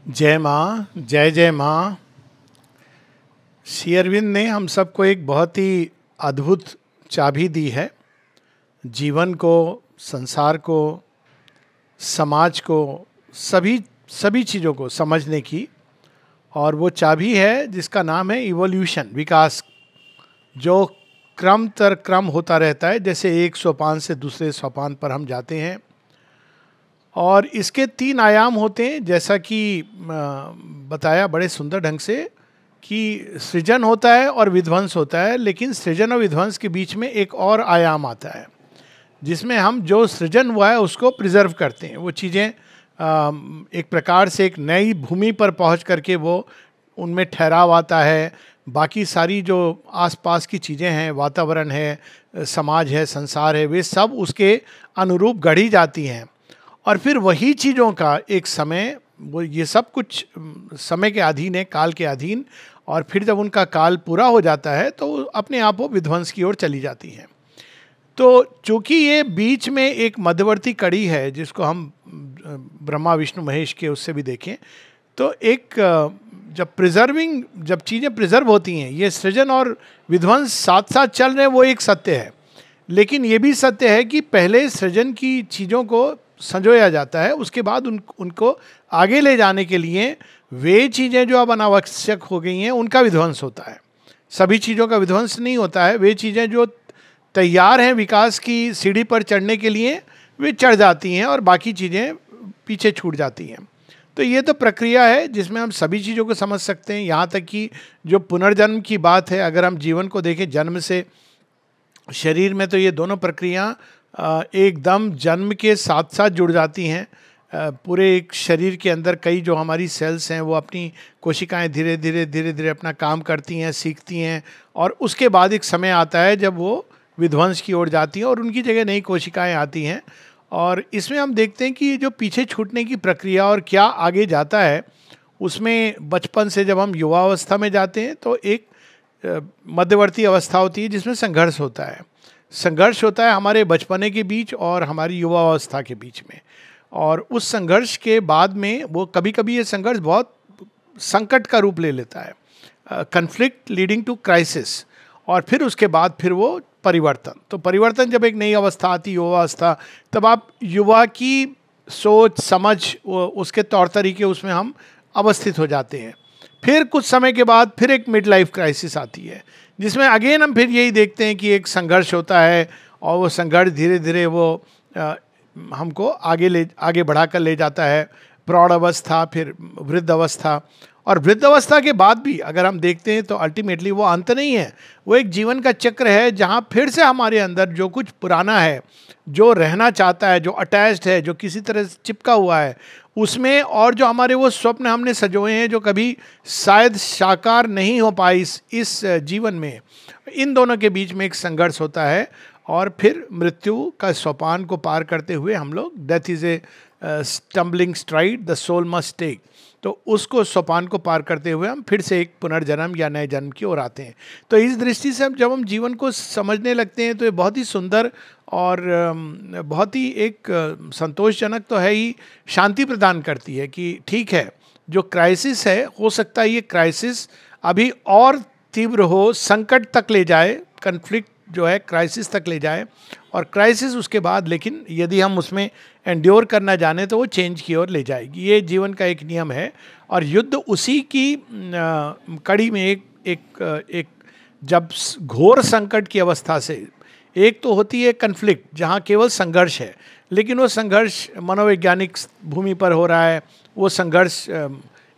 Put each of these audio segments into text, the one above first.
जय माँ, जय जय माँ। श्री अरविंद ने हम सबको एक बहुत ही अद्भुत चाबी दी है, जीवन को, संसार को, समाज को, सभी सभी चीज़ों को समझने की। और वो चाबी है जिसका नाम है इवोल्यूशन, विकास, जो क्रम तर क्रम होता रहता है। जैसे एक सोपान से दूसरे सोपान पर हम जाते हैं और इसके 3 आयाम होते हैं, जैसा कि बताया बड़े सुंदर ढंग से कि सृजन होता है और विध्वंस होता है। लेकिन सृजन और विध्वंस के बीच में एक और आयाम आता है जिसमें हम जो सृजन हुआ है उसको प्रिजर्व करते हैं। वो चीज़ें एक प्रकार से एक नई भूमि पर पहुंच करके वो उनमें ठहराव आता है। बाकी सारी जो आसपास की चीज़ें हैं, वातावरण है, समाज है, संसार है, वे सब उसके अनुरूप गढ़ी जाती हैं। और फिर वही चीज़ों का एक समय, वो ये सब कुछ समय के अधीन है, काल के अधीन। और फिर जब उनका काल पूरा हो जाता है तो अपने आप वो विध्वंस की ओर चली जाती हैं। तो चूंकि ये बीच में एक मध्यवर्ती कड़ी है जिसको हम ब्रह्मा विष्णु महेश के उससे भी देखें, तो एक जब चीज़ें प्रिजर्व होती हैं, ये सृजन और विध्वंस साथ साथ चल रहे हैं, वो एक सत्य है। लेकिन ये भी सत्य है कि पहले सृजन की चीज़ों को संजोया जाता है, उसके बाद उनको आगे ले जाने के लिए वे चीज़ें जो अब अनावश्यक हो गई हैं उनका विध्वंस होता है। सभी चीज़ों का विध्वंस नहीं होता है। वे चीज़ें जो तैयार हैं विकास की सीढ़ी पर चढ़ने के लिए, वे चढ़ जाती हैं और बाकी चीज़ें पीछे छूट जाती हैं। तो ये तो प्रक्रिया है जिसमें हम सभी चीज़ों को समझ सकते हैं। यहाँ तक कि जो पुनर्जन्म की बात है, अगर हम जीवन को देखें जन्म से शरीर में, तो ये दोनों प्रक्रिया एकदम जन्म के साथ साथ जुड़ जाती हैं। पूरे एक शरीर के अंदर कई जो हमारी सेल्स हैं वो अपनी कोशिकाएं धीरे धीरे अपना काम करती हैं, सीखती हैं। और उसके बाद एक समय आता है जब वो विध्वंस की ओर जाती हैं और उनकी जगह नई कोशिकाएं आती हैं। और इसमें हम देखते हैं कि ये जो पीछे छूटने की प्रक्रिया और क्या आगे जाता है, उसमें बचपन से जब हम युवावस्था में जाते हैं तो एक मध्यवर्ती अवस्था होती है जिसमें संघर्ष होता है। संघर्ष होता है हमारे बचपने के बीच और हमारी युवावस्था के बीच में। और उस संघर्ष के बाद में वो कभी कभी ये संघर्ष बहुत संकट का रूप ले लेता है, कन्फ्लिक्ट लीडिंग टू क्राइसिस। और फिर उसके बाद फिर वो परिवर्तन। तो परिवर्तन जब एक नई अवस्था आती, युवावस्था, तब आप युवा की सोच समझ, उसके तौर तरीके, उसमें हम अवस्थित हो जाते हैं। फिर कुछ समय के बाद फिर एक मिड लाइफ क्राइसिस आती है जिसमें अगेन हम फिर यही देखते हैं कि एक संघर्ष होता है और वो संघर्ष धीरे धीरे वो हमको आगे बढ़ाकर ले जाता है। प्रौढ़ अवस्था, फिर वृद्ध अवस्था। और वृद्ध अवस्था के बाद भी अगर हम देखते हैं तो अल्टीमेटली वो अंत नहीं है, वो एक जीवन का चक्र है जहाँ फिर से हमारे अंदर जो कुछ पुराना है, जो रहना चाहता है, जो अटैच्ड है, जो किसी तरह से चिपका हुआ है उसमें, और जो हमारे वो स्वप्न हमने सजोए हैं जो कभी शायद साकार नहीं हो पाए इस जीवन में, इन दोनों के बीच में एक संघर्ष होता है। और फिर मृत्यु का सोपान को पार करते हुए हम लोग, death is a stumbling stride the soul must take, तो उसको सोपान को पार करते हुए हम फिर से एक पुनर्जन्म या नए जन्म की ओर आते हैं। तो इस दृष्टि से जब हम जीवन को समझने लगते हैं तो ये बहुत ही सुंदर और बहुत ही एक संतोषजनक तो है ही, शांति प्रदान करती है कि ठीक है, जो क्राइसिस है, हो सकता है ये क्राइसिस अभी और तीव्र हो, संकट तक ले जाए, कन्फ्लिक्ट जो है क्राइसिस तक ले जाए। और क्राइसिस उसके बाद, लेकिन यदि हम उसमें एंड्योर करना जाने तो वो चेंज की ओर ले जाएगी। ये जीवन का एक नियम है। और युद्ध उसी की कड़ी में एक जब घोर संकट की अवस्था से, एक तो होती है कन्फ्लिक्ट जहाँ केवल संघर्ष है, लेकिन वो संघर्ष मनोवैज्ञानिक भूमि पर हो रहा है, वो संघर्ष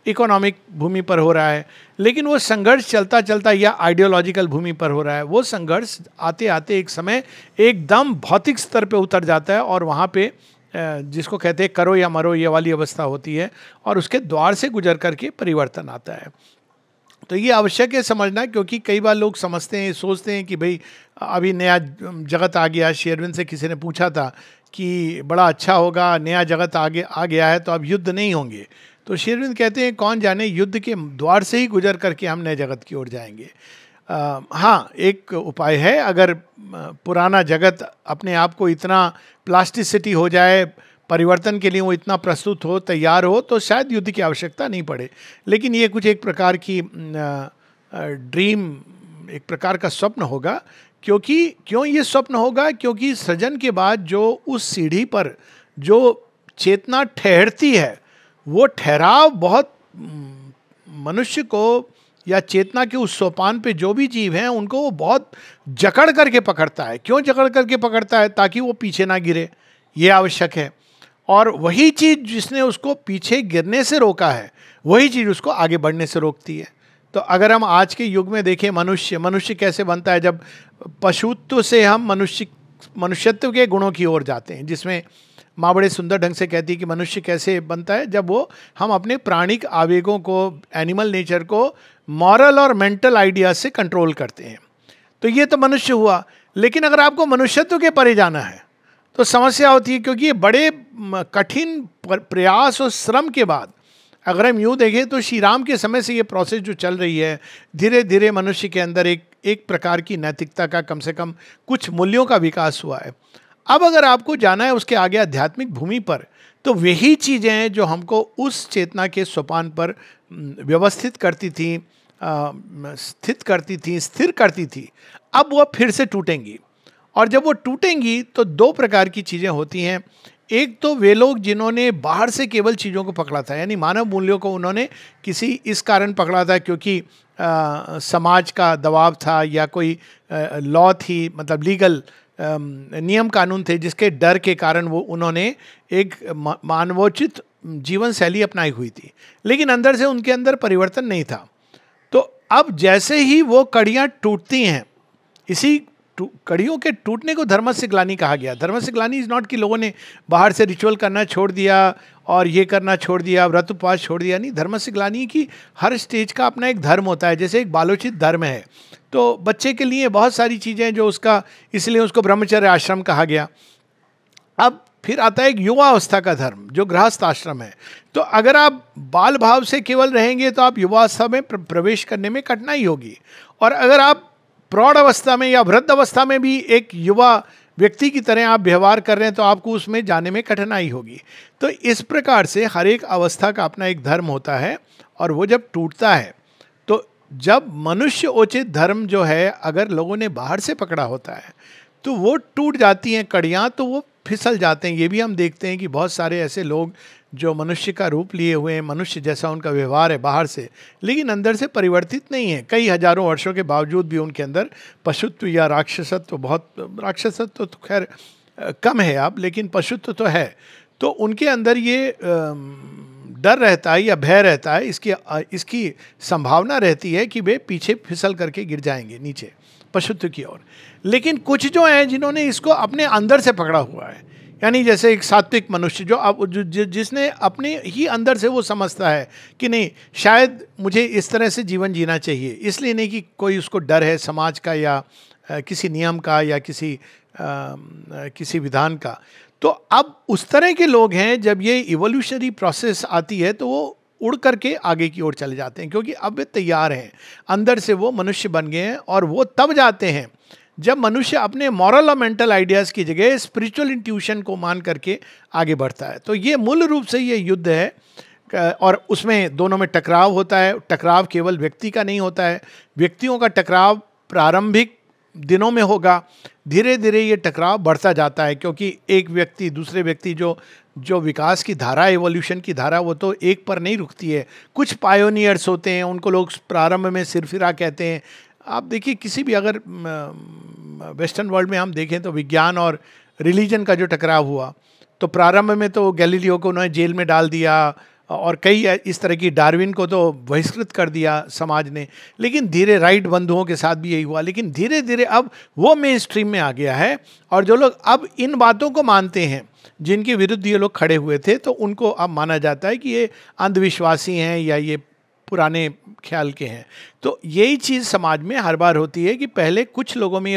इकोनॉमिक भूमि पर हो रहा है, लेकिन वो संघर्ष चलता चलता या आइडियोलॉजिकल भूमि पर हो रहा है, वो संघर्ष आते आते एक समय एकदम भौतिक स्तर पे उतर जाता है और वहाँ पे जिसको कहते हैं करो या मरो, ये वाली अवस्था होती है। और उसके द्वार से गुजर करके परिवर्तन आता है। तो ये आवश्यक है समझना, क्योंकि कई बार लोग समझते हैं, सोचते हैं कि भाई अभी नया जगत आ गया। श्री अरविंद से किसी ने पूछा था कि बड़ा अच्छा होगा, नया जगत आ गया है तो अब युद्ध नहीं होंगे। तो श्री अरविंद कहते हैं कौन जाने, युद्ध के द्वार से ही गुजर करके हम नए जगत की ओर जाएंगे। हाँ, एक उपाय है, अगर पुराना जगत अपने आप को इतना प्लास्टिसिटी हो जाए, परिवर्तन के लिए वो इतना प्रस्तुत हो, तैयार हो, तो शायद युद्ध की आवश्यकता नहीं पड़े। लेकिन ये कुछ एक प्रकार की ड्रीम, एक प्रकार का स्वप्न होगा। क्यों ये स्वप्न होगा? क्योंकि सृजन के बाद जो उस सीढ़ी पर जो चेतना ठहरती है, वो ठहराव बहुत मनुष्य को, या चेतना के उस सोपान पे जो भी जीव हैं उनको वो बहुत जकड़ करके पकड़ता है। क्यों जकड़ करके पकड़ता है? ताकि वो पीछे ना गिरे, ये आवश्यक है। और वही चीज़ जिसने उसको पीछे गिरने से रोका है, वही चीज़ उसको आगे बढ़ने से रोकती है। तो अगर हम आज के युग में देखें, मनुष्य कैसे बनता है, जब पशुत्व से हम मनुष्यत्व के गुणों की ओर जाते हैं, जिसमें माँ बड़े सुंदर ढंग से कहती है कि मनुष्य कैसे बनता है, जब हम अपने प्राणिक आवेगों को, एनिमल नेचर को मॉरल और मेंटल आइडिया से कंट्रोल करते हैं। तो ये तो मनुष्य हुआ। लेकिन अगर आपको मनुष्यत्व के परे जाना है तो समस्या होती है, क्योंकि ये बड़े कठिन प्रयास और श्रम के बाद, अगर हम यूँ देखें तो श्री राम के समय से ये प्रोसेस जो चल रही है, धीरे धीरे मनुष्य के अंदर एक प्रकार की नैतिकता का, कम से कम कुछ मूल्यों का विकास हुआ है। अब अगर आपको जाना है उसके आगे आध्यात्मिक भूमि पर, तो वही चीज़ें हैं जो हमको उस चेतना के सोपान पर व्यवस्थित करती थी, स्थित करती थी, स्थिर करती थी, अब वो फिर से टूटेंगी। और जब वो टूटेंगी तो दो प्रकार की चीज़ें होती हैं। एक तो वे लोग जिन्होंने बाहर से केवल चीज़ों को पकड़ा था, यानी मानव मूल्यों को उन्होंने किसी इस कारण पकड़ा था क्योंकि समाज का दबाव था, या कोई लॉ थी, मतलब लीगल नियम कानून थे, जिसके डर के कारण वो उन्होंने एक मानवोचित जीवन शैली अपनाई हुई थी, लेकिन अंदर से उनके अंदर परिवर्तन नहीं था। तो अब जैसे ही वो कड़ियाँ टूटती हैं, इसी कड़ियों के टूटने को धर्मस्य ग्लानि कहा गया। धर्मस्य ग्लानि इज नॉट कि लोगों ने बाहर से रिचुअल करना छोड़ दिया और ये करना छोड़ दिया, व्रत उपवास छोड़ दिया, नहीं। धर्मस्य ग्लानि की हर स्टेज का अपना एक धर्म होता है। जैसे एक बालोचित धर्म है, तो बच्चे के लिए बहुत सारी चीज़ें जो उसका, इसलिए उसको ब्रह्मचर्य आश्रम कहा गया। अब फिर आता है एक युवावस्था का धर्म जो गृहस्थ आश्रम है। तो अगर आप बाल भाव से केवल रहेंगे तो आप युवावस्था में प्रवेश करने में कठिनाई होगी, और अगर आप प्रौढ़ अवस्था में या वृद्ध अवस्था में भी एक युवा व्यक्ति की तरह आप व्यवहार कर रहे हैं तो आपको उसमें जाने में कठिनाई होगी। तो इस प्रकार से हर एक अवस्था का अपना एक धर्म होता है, और वो जब टूटता है, तो जब मनुष्य उचित धर्म जो है अगर लोगों ने बाहर से पकड़ा होता है तो वो टूट जाती हैं कड़ियाँ, तो वो फिसल जाते हैं। ये भी हम देखते हैं कि बहुत सारे ऐसे लोग जो मनुष्य का रूप लिए हुए हैं, मनुष्य जैसा उनका व्यवहार है बाहर से, लेकिन अंदर से परिवर्तित नहीं है। कई हजारों वर्षों के बावजूद भी उनके अंदर पशुत्व या राक्षसत्व, बहुत राक्षसत्व तो खैर कम है अब, लेकिन पशुत्व तो है। तो उनके अंदर ये डर रहता है या भय रहता है, इसकी संभावना रहती है कि वे पीछे फिसल करके गिर जाएंगे नीचे पशुत्व की ओर। लेकिन कुछ जो हैं जिन्होंने इसको अपने अंदर से पकड़ा हुआ है, यानी जैसे एक सात्विक मनुष्य जिसने अपने ही अंदर से वो समझता है कि नहीं, शायद मुझे इस तरह से जीवन जीना चाहिए, इसलिए नहीं कि कोई उसको डर है समाज का या किसी नियम का या किसी विधान का। तो अब उस तरह के लोग हैं, जब ये इवोल्यूशनरी प्रोसेस आती है तो वो उड़ करके आगे की ओर चले जाते हैं, क्योंकि अब वे तैयार हैं, अंदर से वो मनुष्य बन गए हैं। और वो तब जाते हैं जब मनुष्य अपने मॉरल और मेंटल आइडियाज़ की जगह स्पिरिचुअल इंट्यूशन को मान करके आगे बढ़ता है। तो ये मूल रूप से ये युद्ध है, और उसमें दोनों में टकराव होता है। टकराव केवल व्यक्ति का नहीं होता है, व्यक्तियों का टकराव प्रारंभिक दिनों में होगा, धीरे धीरे ये टकराव बढ़ता जाता है, क्योंकि एक व्यक्ति दूसरे व्यक्ति जो विकास की धारा, एवोल्यूशन की धारा, वो तो एक पर नहीं रुकती है। कुछ पायोनियर्स होते हैं, उनको लोग प्रारंभ में सिरफिरा कहते हैं। आप देखिए, किसी भी अगर वेस्टर्न वर्ल्ड में हम देखें तो विज्ञान और रिलीजन का जो टकराव हुआ, तो प्रारंभ में तो गैलीलियो को उन्होंने जेल में डाल दिया, और कई इस तरह की, डार्विन को तो बहिष्कृत कर दिया समाज ने। लेकिन धीरे, राइट बंधुओं के साथ भी यही हुआ, लेकिन धीरे धीरे अब वो मेन स्ट्रीम में आ गया है। और जो लोग अब इन बातों को मानते हैं, जिनके विरुद्ध ये लोग खड़े हुए थे, तो उनको अब माना जाता है कि ये अंधविश्वासी हैं या ये पुराने ख्याल के हैं। तो यही चीज़ समाज में हर बार होती है कि पहले कुछ लोगों में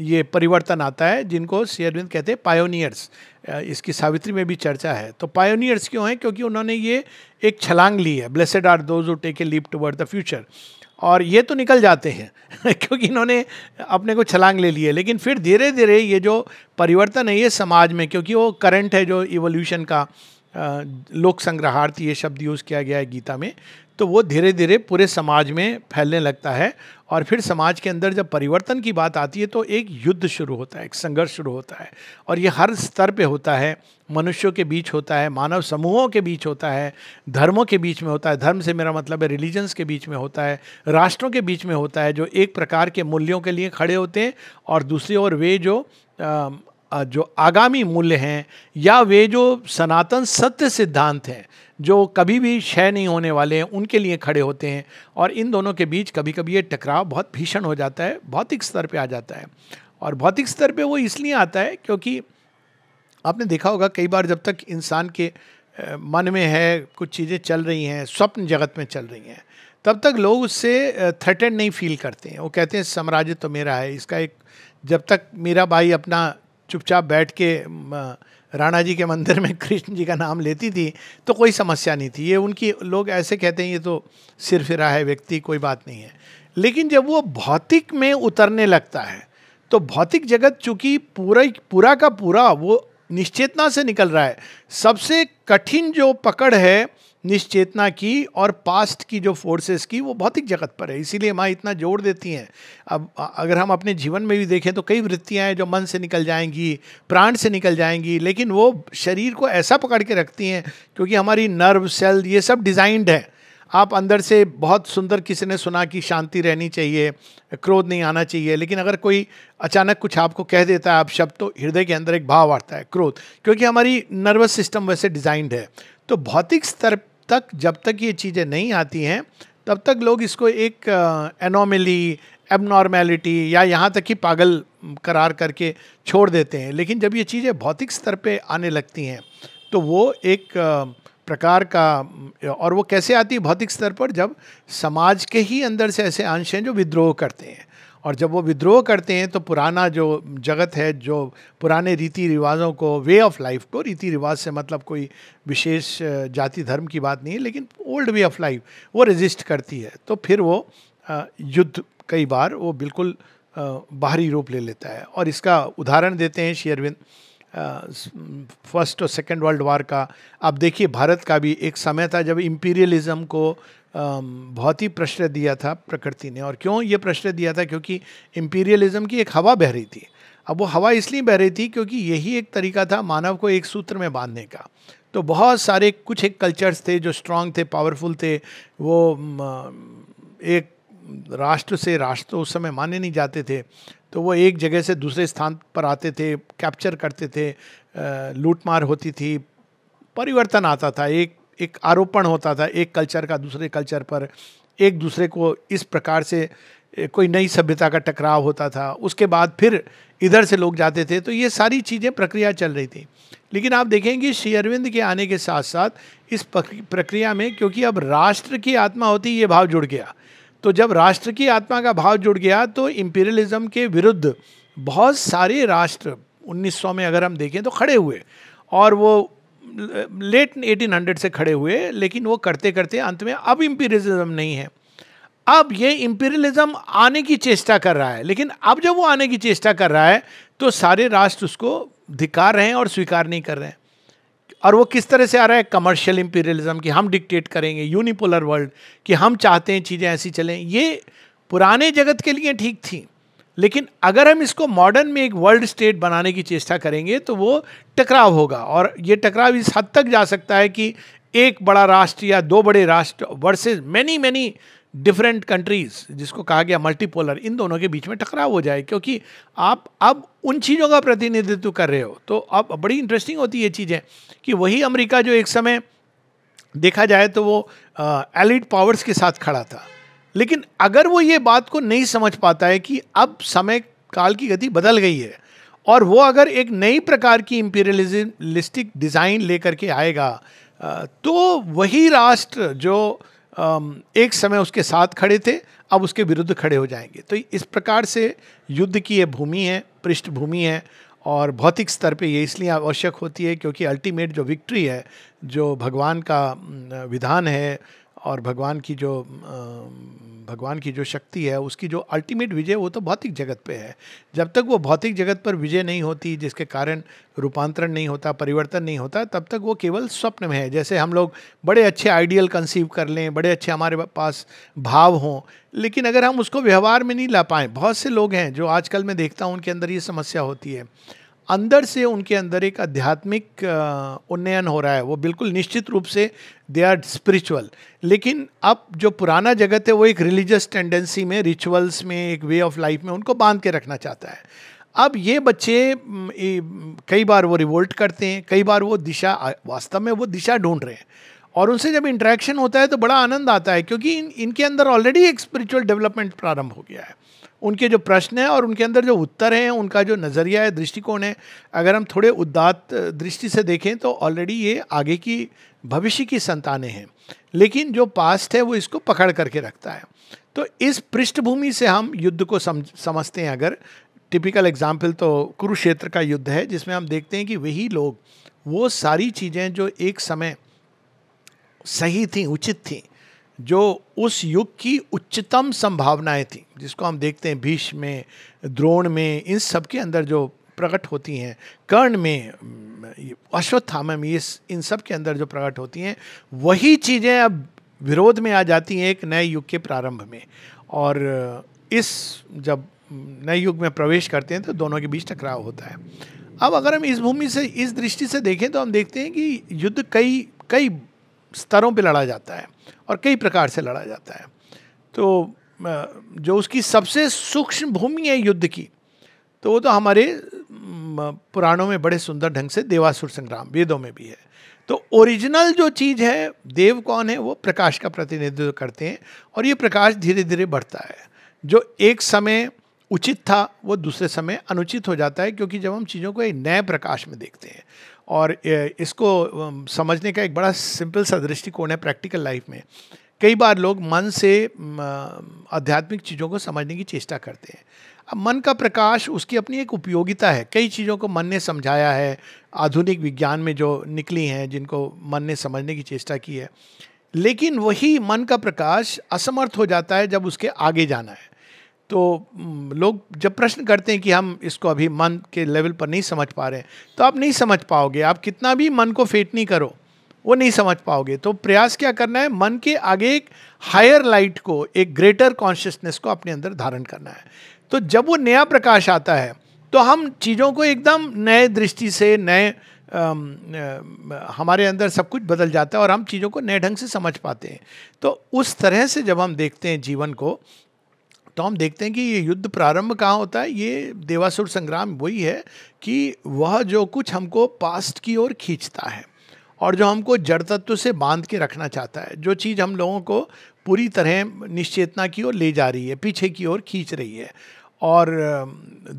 ये परिवर्तन आता है, जिनको श्री अरविंद कहते हैं पायोनियर्स। इसकी सावित्री में भी चर्चा है। तो पायोनियर्स क्यों हैं? क्योंकि उन्होंने ये एक छलांग ली है, blessed are those who take a leap toward the future. और ये तो निकल जाते हैं क्योंकि इन्होंने अपने को छलांग ले ली है। लेकिन फिर धीरे धीरे ये जो परिवर्तन है ये समाज में, क्योंकि वो करंट है जो इवोल्यूशन का, लोक संग्रहार्थ ये शब्द यूज़ किया गया है गीता में, तो वो धीरे धीरे पूरे समाज में फैलने लगता है। और फिर समाज के अंदर जब परिवर्तन की बात आती है तो एक युद्ध शुरू होता है, एक संघर्ष शुरू होता है। और ये हर स्तर पे होता है, मनुष्यों के बीच होता है, मानव समूहों के बीच होता है, धर्मों के बीच में होता है, धर्म से मेरा मतलब है रिलीजन्स के बीच में होता है, राष्ट्रों के बीच में होता है, जो एक प्रकार के मूल्यों के लिए खड़े होते हैं, और दूसरी ओर वे जो आगामी मूल्य हैं या वे जो सनातन सत्य सिद्धांत हैं जो कभी भी क्षय नहीं होने वाले हैं, उनके लिए खड़े होते हैं। और इन दोनों के बीच कभी कभी ये टकराव बहुत भीषण हो जाता है, भौतिक स्तर पे आ जाता है। और भौतिक स्तर पे वो इसलिए आता है क्योंकि आपने देखा होगा कई बार जब तक इंसान के मन में है, कुछ चीज़ें चल रही हैं, स्वप्न जगत में चल रही हैं, तब तक लोग उससे थ्रेटेंड नहीं फील करते हैं। वो कहते हैं साम्राज्य तो मेरा है, इसका एक, जब तक मेरा भाई अपना चुपचाप बैठ के राणा जी के मंदिर में कृष्ण जी का नाम लेती थी तो कोई समस्या नहीं थी। ये उनकी लोग ऐसे कहते हैं ये तो सिरफिरा है व्यक्ति, कोई बात नहीं है। लेकिन जब वो भौतिक में उतरने लगता है तो भौतिक जगत चूंकि पूरा का पूरा वो निश्चेतना से निकल रहा है, सबसे कठिन जो पकड़ है निश्चेतना की और पास्ट की जो फोर्सेस की, वो भौतिक जगत पर है। इसीलिए माँ इतना जोर देती हैं। अब अगर हम अपने जीवन में भी देखें तो कई वृत्तियां हैं जो मन से निकल जाएंगी, प्राण से निकल जाएंगी, लेकिन वो शरीर को ऐसा पकड़ के रखती हैं क्योंकि हमारी नर्व सेल ये सब डिज़ाइंड है। आप अंदर से बहुत सुंदर, किसी ने सुना कि शांति रहनी चाहिए, क्रोध नहीं आना चाहिए, लेकिन अगर कोई अचानक कुछ आपको कह देता है आप शब्द, तो हृदय के अंदर एक भाव आता है क्रोध, क्योंकि हमारी नर्वस सिस्टम वैसे डिज़ाइंड है। तो भौतिक स्तर तक जब तक ये चीज़ें नहीं आती हैं तब तक लोग इसको एक एनोमली, एबनॉर्मेलिटी या यहाँ तक कि पागल करार करके छोड़ देते हैं। लेकिन जब ये चीज़ें भौतिक स्तर पे आने लगती हैं तो वो एक प्रकार का, और वो कैसे आती है भौतिक स्तर पर, जब समाज के ही अंदर से ऐसे अंश हैं जो विद्रोह करते हैं। और जब वो विद्रोह करते हैं तो पुराना जो जगत है, जो पुराने रीति रिवाजों को, वे ऑफ लाइफ को, रीति रिवाज से मतलब कोई विशेष जाति धर्म की बात नहीं है, लेकिन ओल्ड वे ऑफ लाइफ वो रेजिस्ट करती है। तो फिर वो युद्ध कई बार वो बिल्कुल बाहरी रूप ले लेता है। और इसका उदाहरण देते हैं श्री अरविंद फर्स्ट और सेकेंड वर्ल्ड वार का। आप देखिए भारत का भी एक समय था जब इम्पीरियलिज्म को बहुत ही प्रश्रय दिया था प्रकृति ने। और क्यों ये प्रश्रय दिया था? क्योंकि इम्पीरियलिज्म की एक हवा बह रही थी। अब वो हवा इसलिए बह रही थी क्योंकि यही एक तरीका था मानव को एक सूत्र में बांधने का। तो बहुत सारे कुछ एक कल्चर्स थे जो स्ट्रांग थे, पावरफुल थे, वो एक राष्ट्र से राष्ट्र उस समय माने नहीं जाते थे, तो वो एक जगह से दूसरे स्थान पर आते थे, कैप्चर करते थे, लूटमार होती थी, परिवर्तन आता था, एक आरोपण होता था एक कल्चर का दूसरे कल्चर पर, एक दूसरे को इस प्रकार से कोई नई सभ्यता का टकराव होता था। उसके बाद फिर इधर से लोग जाते थे। तो ये सारी चीज़ें प्रक्रिया चल रही थी। लेकिन आप देखेंगे श्री अरविंद के आने के साथ साथ इस प्रक्रिया में, क्योंकि अब राष्ट्र की आत्मा होती ये भाव जुड़ गया, तो जब राष्ट्र की आत्मा का भाव जुड़ गया तो इम्पीरियलिज्म के विरुद्ध बहुत सारे राष्ट्र 1900 में अगर हम देखें तो खड़े हुए, और वो लेट 1800 से खड़े हुए। लेकिन वो करते करते अंत में अब इम्पीरियलिज्म नहीं है, अब ये इम्पीरियलिज्म आने की चेष्टा कर रहा है। लेकिन अब जब वो आने की चेष्टा कर रहा है तो सारे राष्ट्र उसको धिक्कार रहे हैं और स्वीकार नहीं कर रहे हैं। और वो किस तरह से आ रहा है? कमर्शियल इंपीरियलिज्म की हम डिक्टेट करेंगे, यूनिपोलर वर्ल्ड कि हम चाहते हैं चीज़ें ऐसी चलें। ये पुराने जगत के लिए ठीक थी, लेकिन अगर हम इसको मॉडर्न में एक वर्ल्ड स्टेट बनाने की चेष्टा करेंगे तो वो टकराव होगा। और ये टकराव इस हद तक जा सकता है कि एक बड़ा राष्ट्र या दो बड़े राष्ट्र versus many many different countries, जिसको कहा गया मल्टीपोलर, इन दोनों के बीच में टकराव हो जाए, क्योंकि आप अब उन चीज़ों का प्रतिनिधित्व कर रहे हो। तो अब बड़ी इंटरेस्टिंग होती है ये चीज़ें कि वही अमेरिका जो एक समय देखा जाए तो वो एलिट पावर्स के साथ खड़ा था, लेकिन अगर वो ये बात को नहीं समझ पाता है कि अब समय काल की गति बदल गई है, और वो अगर एक नई प्रकार की इंपीरियलिस्टिक डिज़ाइन लेकर के आएगा, तो वही राष्ट्र जो एक समय उसके साथ खड़े थे अब उसके विरुद्ध खड़े हो जाएंगे। तो इस प्रकार से युद्ध की ये भूमि है, पृष्ठभूमि है। और भौतिक स्तर पे ये इसलिए आवश्यक होती है क्योंकि अल्टीमेट जो विक्ट्री है, जो भगवान का विधान है और भगवान की जो शक्ति है, उसकी जो अल्टीमेट विजय, वो तो भौतिक जगत पे है। जब तक वो भौतिक जगत पर विजय नहीं होती, जिसके कारण रूपांतरण नहीं होता, परिवर्तन नहीं होता, तब तक वो केवल स्वप्न में है। जैसे हम लोग बड़े अच्छे आइडियल कंसीव कर लें, बड़े अच्छे हमारे पास भाव हों, लेकिन अगर हम उसको व्यवहार में नहीं ला पाएँ, बहुत से लोग हैं जो आजकल मैं देखता हूँ उनके अंदर ये समस्या होती है, अंदर से उनके अंदर एक आध्यात्मिक उन्नयन हो रहा है, वो बिल्कुल निश्चित रूप से दे आर स्पिरिचुअल, लेकिन अब जो पुराना जगत है वो एक रिलीजियस टेंडेंसी में, रिचुअल्स में, एक वे ऑफ लाइफ में उनको बांध के रखना चाहता है। अब ये बच्चे कई बार वो रिवोल्ट करते हैं, कई बार वो दिशा, वास्तव में वो दिशा ढूंढ रहे हैं, और उनसे जब इंटरेक्शन होता है तो बड़ा आनंद आता है, क्योंकि इनके अंदर ऑलरेडी एक स्पिरिचुअल डेवलपमेंट प्रारंभ हो गया है। उनके जो प्रश्न हैं और उनके अंदर जो उत्तर हैं, उनका जो नज़रिया है, दृष्टिकोण है, अगर हम थोड़े उदात्त दृष्टि से देखें तो ऑलरेडी ये आगे की भविष्य की संतानें हैं, लेकिन जो पास्ट है वो इसको पकड़ करके रखता है। तो इस पृष्ठभूमि से हम युद्ध को समझते हैं। अगर टिपिकल एग्जाम्पल तो कुरुक्षेत्र का युद्ध है, जिसमें हम देखते हैं कि वही लोग, वो सारी चीज़ें जो एक समय सही थी, उचित थी, जो उस युग की उच्चतम संभावनाएं थी, जिसको हम देखते हैं भीष्म में, द्रोण में, इन सब के अंदर जो प्रकट होती हैं, कर्ण में, अश्वत्थामा में, इन सब के अंदर जो प्रकट होती हैं, वही चीज़ें अब विरोध में आ जाती हैं एक नए युग के प्रारंभ में। और इस जब नए युग में प्रवेश करते हैं तो दोनों के बीच टकराव होता है। अब अगर हम इस भूमि से, इस दृष्टि से देखें तो हम देखते हैं कि युद्ध कई स्तरों पे लड़ा जाता है और कई प्रकार से लड़ा जाता है। तो जो उसकी सबसे सूक्ष्म भूमि है युद्ध की, तो वो तो हमारे पुराणों में बड़े सुंदर ढंग से देवासुर संग्राम, वेदों में भी है। तो ओरिजिनल जो चीज़ है, देव कौन है? वो प्रकाश का प्रतिनिधित्व करते हैं, और ये प्रकाश धीरे धीरे बढ़ता है। जो एक समय उचित था वो दूसरे समय अनुचित हो जाता है, क्योंकि जब हम चीज़ों को एक नए प्रकाश में देखते हैं। और इसको समझने का एक बड़ा सिंपल सा दृष्टिकोण है प्रैक्टिकल लाइफ में। कई बार लोग मन से आध्यात्मिक चीज़ों को समझने की चेष्टा करते हैं। अब मन का प्रकाश, उसकी अपनी एक उपयोगिता है। कई चीज़ों को मन ने समझाया है, आधुनिक विज्ञान में जो निकली हैं, जिनको मन ने समझने की चेष्टा की है, लेकिन वही मन का प्रकाश असमर्थ हो जाता है जब उसके आगे जाना है। तो लोग जब प्रश्न करते हैं कि हम इसको अभी मन के लेवल पर नहीं समझ पा रहे हैं, तो आप नहीं समझ पाओगे। आप कितना भी मन को फेट नहीं करो, वो नहीं समझ पाओगे। तो प्रयास क्या करना है? मन के आगे एक हायर लाइट को, एक ग्रेटर कॉन्शियसनेस को अपने अंदर धारण करना है। तो जब वो नया प्रकाश आता है तो हम चीज़ों को एकदम नए दृष्टि से, हमारे अंदर सब कुछ बदल जाता है और हम चीज़ों को नए ढंग से समझ पाते हैं। तो उस तरह से जब हम देखते हैं जीवन को, तो हम देखते हैं कि ये युद्ध प्रारंभ कहाँ होता है? ये देवासुर संग्राम वही है कि वह जो कुछ हमको पास्ट की ओर खींचता है और जो हमको जड़ तत्व से बांध के रखना चाहता है, जो चीज़ हम लोगों को पूरी तरह निश्चेतना की ओर ले जा रही है, पीछे की ओर खींच रही है। और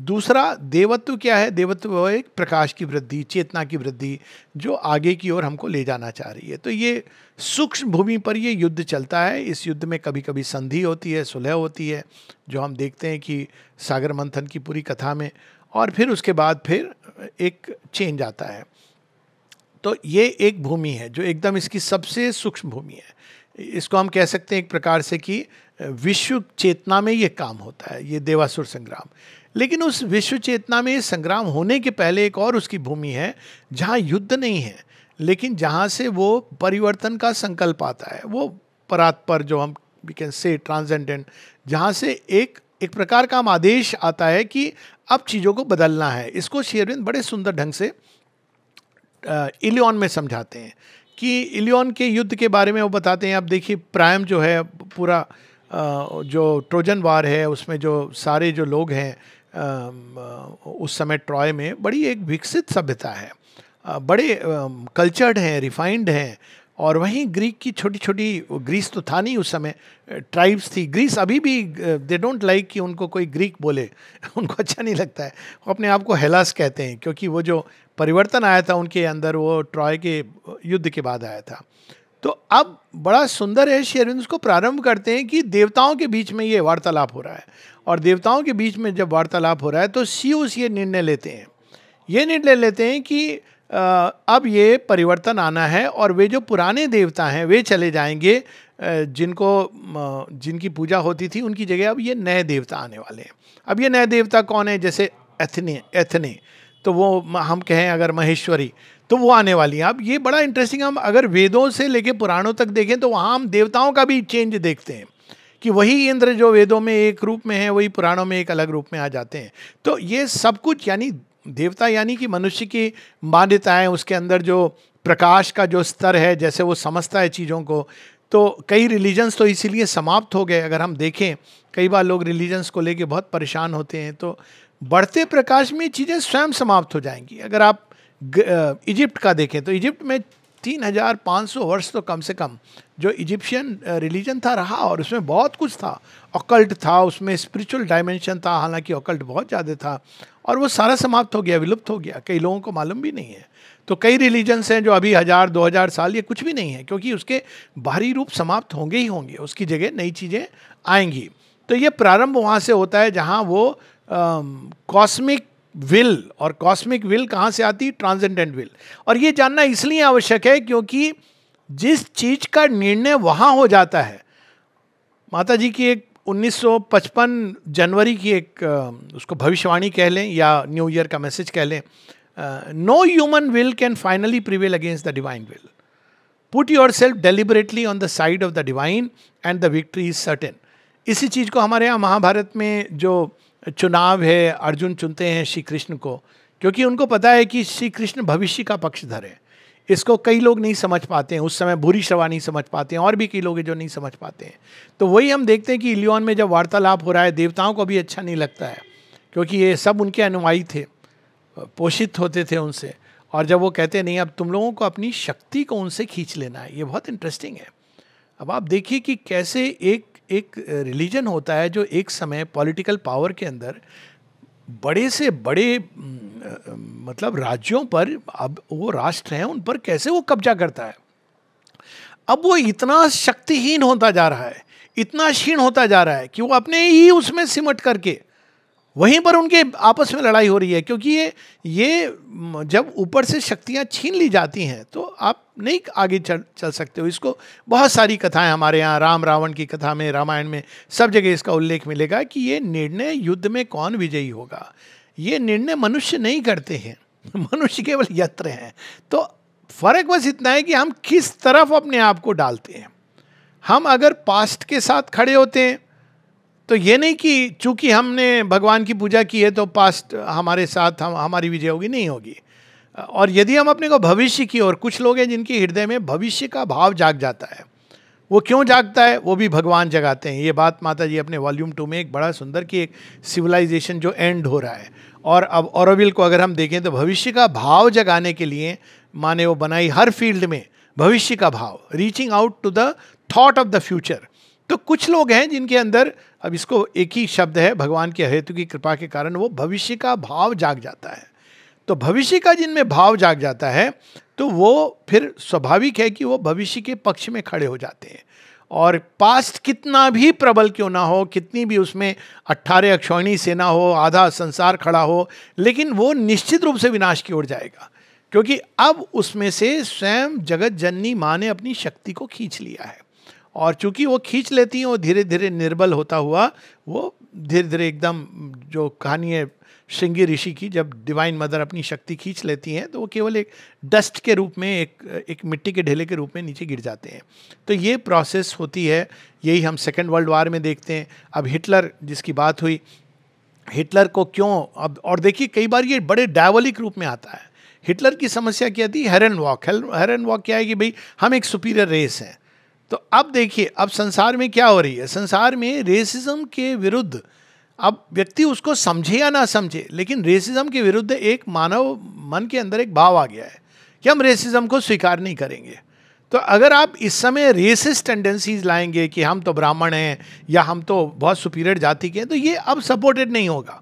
दूसरा देवत्व क्या है? देवत्व वो एक प्रकाश की वृद्धि, चेतना की वृद्धि, जो आगे की ओर हमको ले जाना चाह रही है। तो ये सूक्ष्म भूमि पर ये युद्ध चलता है। इस युद्ध में कभी कभी संधि होती है, सुलह होती है, जो हम देखते हैं कि सागर मंथन की पूरी कथा में, और फिर उसके बाद फिर एक चेंज आता है। तो ये एक भूमि है जो एकदम इसकी सबसे सूक्ष्म भूमि है। इसको हम कह सकते हैं एक प्रकार से कि विश्व चेतना में ये काम होता है, ये देवासुर संग्राम। लेकिन उस विश्व चेतना में संग्राम होने के पहले एक और उसकी भूमि है, जहाँ युद्ध नहीं है, लेकिन जहाँ से वो परिवर्तन का संकल्प आता है, वो परात्पर, जो हम वी कैन से ट्रांसेंडेंट, जहाँ से एक प्रकार का हम आदेश आता है कि अब चीज़ों को बदलना है। इसको श्री अरविंद बड़े सुंदर ढंग से इलियॉन में समझाते हैं कि इलियॉन के युद्ध के बारे में वो बताते हैं। अब देखिए, प्राइम जो है, पूरा जो ट्रोजन वार है, उसमें जो सारे जो लोग हैं उस समय ट्रॉय में, बड़ी एक विकसित सभ्यता है, बड़े कल्चर्ड हैं, रिफाइंड हैं। और वहीं ग्रीक की छोटी छोटी, ग्रीस तो था नहीं उस समय, ट्राइब्स थी। ग्रीस अभी भी दे डोंट लाइक कि उनको कोई ग्रीक बोले उनको अच्छा नहीं लगता है, वो अपने आप को हेलास कहते हैं, क्योंकि वो जो परिवर्तन आया था उनके अंदर, वो ट्रॉय के युद्ध के बाद आया था। तो अब बड़ा सुंदर है, श्री अरविंद उसको प्रारंभ करते हैं कि देवताओं के बीच में ये वार्तालाप हो रहा है, और देवताओं के बीच में जब वार्तालाप हो रहा है तो सीयूस ये निर्णय लेते हैं कि अब ये परिवर्तन आना है, और वे जो पुराने देवता हैं वे चले जाएंगे जिनकी पूजा होती थी उनकी जगह अब ये नए देवता आने वाले हैं। अब ये नए देवता कौन है? जैसे एथने, तो वो हम कहें अगर महेश्वरी, तो वो आने वाली है। अब ये बड़ा इंटरेस्टिंग, हम अगर वेदों से लेके पुराणों तक देखें तो वहाँ हम देवताओं का भी चेंज देखते हैं कि वही इंद्र जो वेदों में एक रूप में है वही पुराणों में एक अलग रूप में आ जाते हैं। तो ये सब कुछ यानी देवता यानी कि मनुष्य की मान्यताएं, उसके अंदर जो प्रकाश का जो स्तर है, जैसे वो समझता है चीज़ों को। तो कई रिलीजन्स तो इसीलिए समाप्त हो गए। अगर हम देखें, कई बार लोग रिलीजन्स को लेके बहुत परेशान होते हैं, तो बढ़ते प्रकाश में चीज़ें स्वयं समाप्त हो जाएंगी। अगर आप इजिप्ट का देखें तो इजिप्ट में 3500 वर्ष तो कम से कम जो इजिप्शियन रिलीजन था रहा, और उसमें बहुत कुछ था, ऑकल्ट था, उसमें स्पिरिचुअल डायमेंशन था, हालांकि ऑकल्ट बहुत ज़्यादा था, और वो सारा समाप्त हो गया, विलुप्त हो गया। कई लोगों को मालूम भी नहीं है। तो कई रिलीजन्स हैं जो अभी 1000-2000 साल ये कुछ भी नहीं है, क्योंकि उसके बाहरी रूप समाप्त होंगे ही होंगे, उसकी जगह नई चीज़ें आएंगी। तो ये प्रारंभ वहाँ से होता है जहाँ वो कॉस्मिक विल, और कॉस्मिक विल कहाँ से आती? Transcendent will. और ये जानना इसलिए आवश्यक है क्योंकि जिस चीज का निर्णय वहाँ हो जाता है, माता जी की एक 1955 जनवरी की एक उसको भविष्यवाणी कह लें या न्यू ईयर का मैसेज कह लें, no human will can finally prevail against the divine will, put yourself deliberately on the side of the divine and the victory is certain. इसी चीज़ को हमारे यहाँ महाभारत में जो चुनाव है, अर्जुन चुनते हैं श्री कृष्ण को, क्योंकि उनको पता है कि श्री कृष्ण भविष्य का पक्षधर है। इसको कई लोग नहीं समझ पाते हैं, उस समय भूरी श्रवा नहीं समझ पाते हैं, और भी कई लोग हैं जो नहीं समझ पाते हैं। तो वही हम देखते हैं कि इलियॉन में जब वार्तालाप हो रहा है, देवताओं को भी अच्छा नहीं लगता है, क्योंकि ये सब उनके अनुयायी थे, पोषित होते थे उनसे। और जब वो कहते नहीं, अब तुम लोगों को अपनी शक्ति को उनसे खींच लेना है, ये बहुत इंटरेस्टिंग है। अब आप देखिए कि कैसे एक रिलीजन होता है जो एक समय पॉलिटिकल पावर के अंदर बड़े से बड़े मतलब राज्यों पर, अब वो राष्ट्र हैं, उन पर कैसे वो कब्जा करता है। अब वो इतना शक्तिहीन होता जा रहा है, इतना क्षीण होता जा रहा है कि वो अपने ही उसमें सिमट करके वहीं पर उनके आपस में लड़ाई हो रही है। क्योंकि ये जब ऊपर से शक्तियाँ छीन ली जाती हैं तो आप नहीं आगे चल सकते हो। इसको बहुत सारी कथाएं हमारे यहाँ, राम रावण की कथा में, रामायण में, सब जगह इसका उल्लेख मिलेगा कि ये निर्णय युद्ध में कौन विजयी होगा, ये निर्णय मनुष्य नहीं करते हैं, मनुष्य केवल यंत्र हैं। तो फर्क बस इतना है कि हम किस तरफ अपने आप को डालते हैं। हम अगर पास्ट के साथ खड़े होते हैं तो ये नहीं कि चूंकि हमने भगवान की पूजा की है तो पास्ट हमारे साथ हमारी विजय होगी, नहीं होगी। और यदि हम अपने को भविष्य की ओर, कुछ लोग हैं जिनके हृदय में भविष्य का भाव जाग जाता है, वो क्यों जागता है? वो भी भगवान जगाते हैं। ये बात माता जी अपने वॉल्यूम 2 में एक बड़ा सुंदर की एक सिविलाइजेशन जो एंड हो रहा है। और अब ऑरोविल को अगर हम देखें तो भविष्य का भाव जगाने के लिए माने वो बनाई हर फील्ड में भविष्य का भाव, reaching out to the thought of the future. तो कुछ लोग हैं जिनके अंदर, अब इसको एक ही शब्द है, भगवान के हेतु की कृपा के कारण वो भविष्य का भाव जाग जाता है। तो भविष्य का जिनमें भाव जाग जाता है तो वो फिर स्वाभाविक है कि वो भविष्य के पक्ष में खड़े हो जाते हैं। और पास्ट कितना भी प्रबल क्यों ना हो, कितनी भी उसमें 18 अक्षौहिणी सेना हो, आधा संसार खड़ा हो, लेकिन वो निश्चित रूप से विनाश की ओर जाएगा, क्योंकि अब उसमें से स्वयं जगत जननी माँ ने अपनी शक्ति को खींच लिया है। और चूंकि वो खींच लेती हैं, वो धीरे धीरे निर्बल होता हुआ वो धीरे धीरे एकदम, जो कहानी है श्रृंगी ऋषि की, जब डिवाइन मदर अपनी शक्ति खींच लेती हैं तो वो केवल एक डस्ट के रूप में, एक मिट्टी के ढेले के रूप में नीचे गिर जाते हैं। तो ये प्रोसेस होती है, यही हम सेकेंड वर्ल्ड वार में देखते हैं। अब हिटलर जिसकी बात हुई, हिटलर को क्यों अब, और देखिए कई बार ये बड़े डायबोलिक रूप में आता है। हिटलर की समस्या क्या थी? हेरन वॉक। हेरन वॉक क्या है कि भाई हम एक सुपीरियर रेस हैं। तो अब देखिए, अब संसार में क्या हो रही है, संसार में रेसिज्म के विरुद्ध, अब व्यक्ति उसको समझे या ना समझे, लेकिन रेसिज्म के विरुद्ध एक मानव मन के अंदर एक भाव आ गया है कि हम रेसिज्म को स्वीकार नहीं करेंगे। तो अगर आप इस समय रेसिस्ट टेंडेंसीज लाएंगे कि हम तो ब्राह्मण हैं या हम तो बहुत सुपीरियर जाति के हैं, तो ये अब सपोर्टेड नहीं होगा।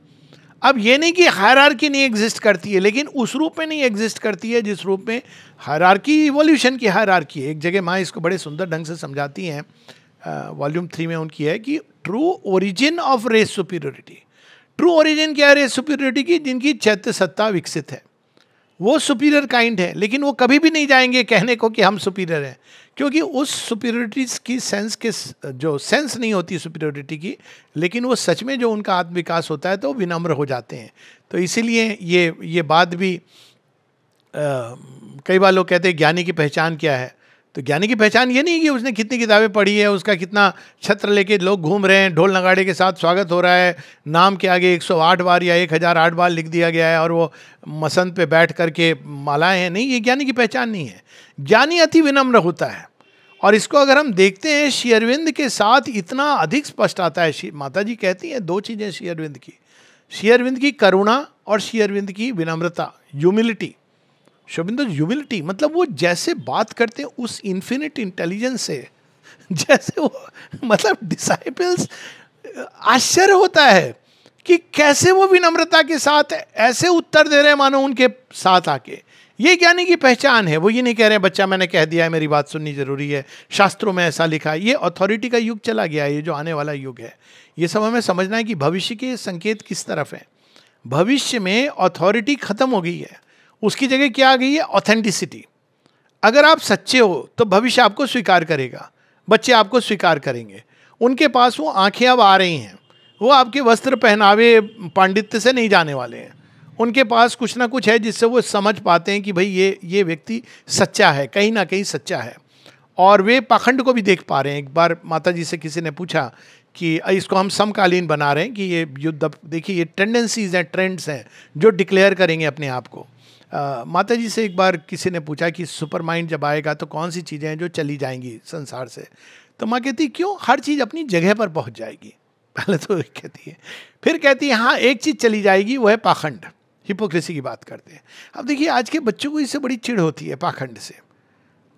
अब ये नहीं कि हायरार्की नहीं एग्जिस्ट करती है, लेकिन उस रूप में नहीं एग्जिस्ट करती है जिस रूप में हायरार्की, इवोल्यूशन की हायरार्की है। एक जगह माँ इसको बड़े सुंदर ढंग से समझाती हैं, वॉल्यूम 3 में उनकी है कि true origin of race superiority. True origin क्या है रेस सुपीरियरिटी की? जिनकी चैत्य सत्ता विकसित है, वो सुपीरियर काइंड है, लेकिन वो कभी भी नहीं जाएंगे कहने को कि हम सुपीरियर हैं, क्योंकि उस सुपीरियरिटी की सेंस के जो सेंस नहीं होती सुपीरियरिटी की, लेकिन वो सच में जो उनका आत्मविकास होता है तो विनम्र हो जाते हैं। तो इसीलिए ये बात भी कई बार लोग कहते हैं ज्ञानी की पहचान क्या है, तो ज्ञानी की पहचान ये नहीं कि उसने कितनी किताबें पढ़ी है, उसका कितना छत्र लेके लोग घूम रहे हैं, ढोल नगाड़े के साथ स्वागत हो रहा है, नाम के आगे 108 बार या 1008 बार लिख दिया गया है और वो मसंद पे बैठ करके मालाएं हैं। नहीं, ये ज्ञानी की पहचान नहीं है। ज्ञानी अति विनम्र होता है, और इसको अगर हम देखते हैं श्री अरविंद के साथ इतना अधिक स्पष्ट आता है। माता जी कहती हैं दो चीज़ें श्री अरविंद की, श्री अरविंद की करुणा और श्री अरविंद की विनम्रता, ह्यूमिलिटी। शोभिंदो ह्यूमिलिटी मतलब वो जैसे बात करते हैं उस इन्फिनिट इंटेलिजेंस से, जैसे वो मतलब डिसाइपल्स आश्चर्य होता है कि कैसे वो विनम्रता के साथ ऐसे उत्तर दे रहे हैं मानो उनके साथ आके। ये ज्ञानी की पहचान है। वो ये नहीं कह रहे हैं बच्चा मैंने कह दिया है, मेरी बात सुननी जरूरी है, शास्त्रों में ऐसा लिखा है। ये अथॉरिटी का युग चला गया है, ये जो आने वाला युग है। ये सब हमें समझना है कि भविष्य के संकेत किस तरफ है। भविष्य में अथॉरिटी खत्म हो गई है, उसकी जगह क्या आ गई है? ऑथेंटिसिटी। अगर आप सच्चे हो तो भविष्य आपको स्वीकार करेगा, बच्चे आपको स्वीकार करेंगे। उनके पास वो आंखें अब आ रही हैं, वो आपके वस्त्र पहनावे पांडित्य से नहीं जाने वाले हैं। उनके पास कुछ ना कुछ है जिससे वो समझ पाते हैं कि भाई ये व्यक्ति सच्चा है, कहीं ना कहीं सच्चा है। और वे पाखंड को भी देख पा रहे हैं। एक बार माता जी से किसी ने पूछा कि इसको हम समकालीन बना रहे हैं कि ये युद्ध, देखिए ये टेंडेंसीज हैं, ट्रेंड्स हैं जो डिक्लेयर करेंगे अपने आप को। माता जी से एक बार किसी ने पूछा कि सुपर माइंड जब आएगा तो कौन सी चीज़ें हैं जो चली जाएंगी संसार से। तो माँ कहती क्यों, हर चीज़ अपनी जगह पर पहुँच जाएगी। पहले तो कहती है, फिर कहती है हाँ एक चीज़ चली जाएगी, वो है पाखंड, हिपोक्रेसी की बात करते हैं। अब देखिए आज के बच्चों को इससे बड़ी चिढ़ होती है पाखंड से।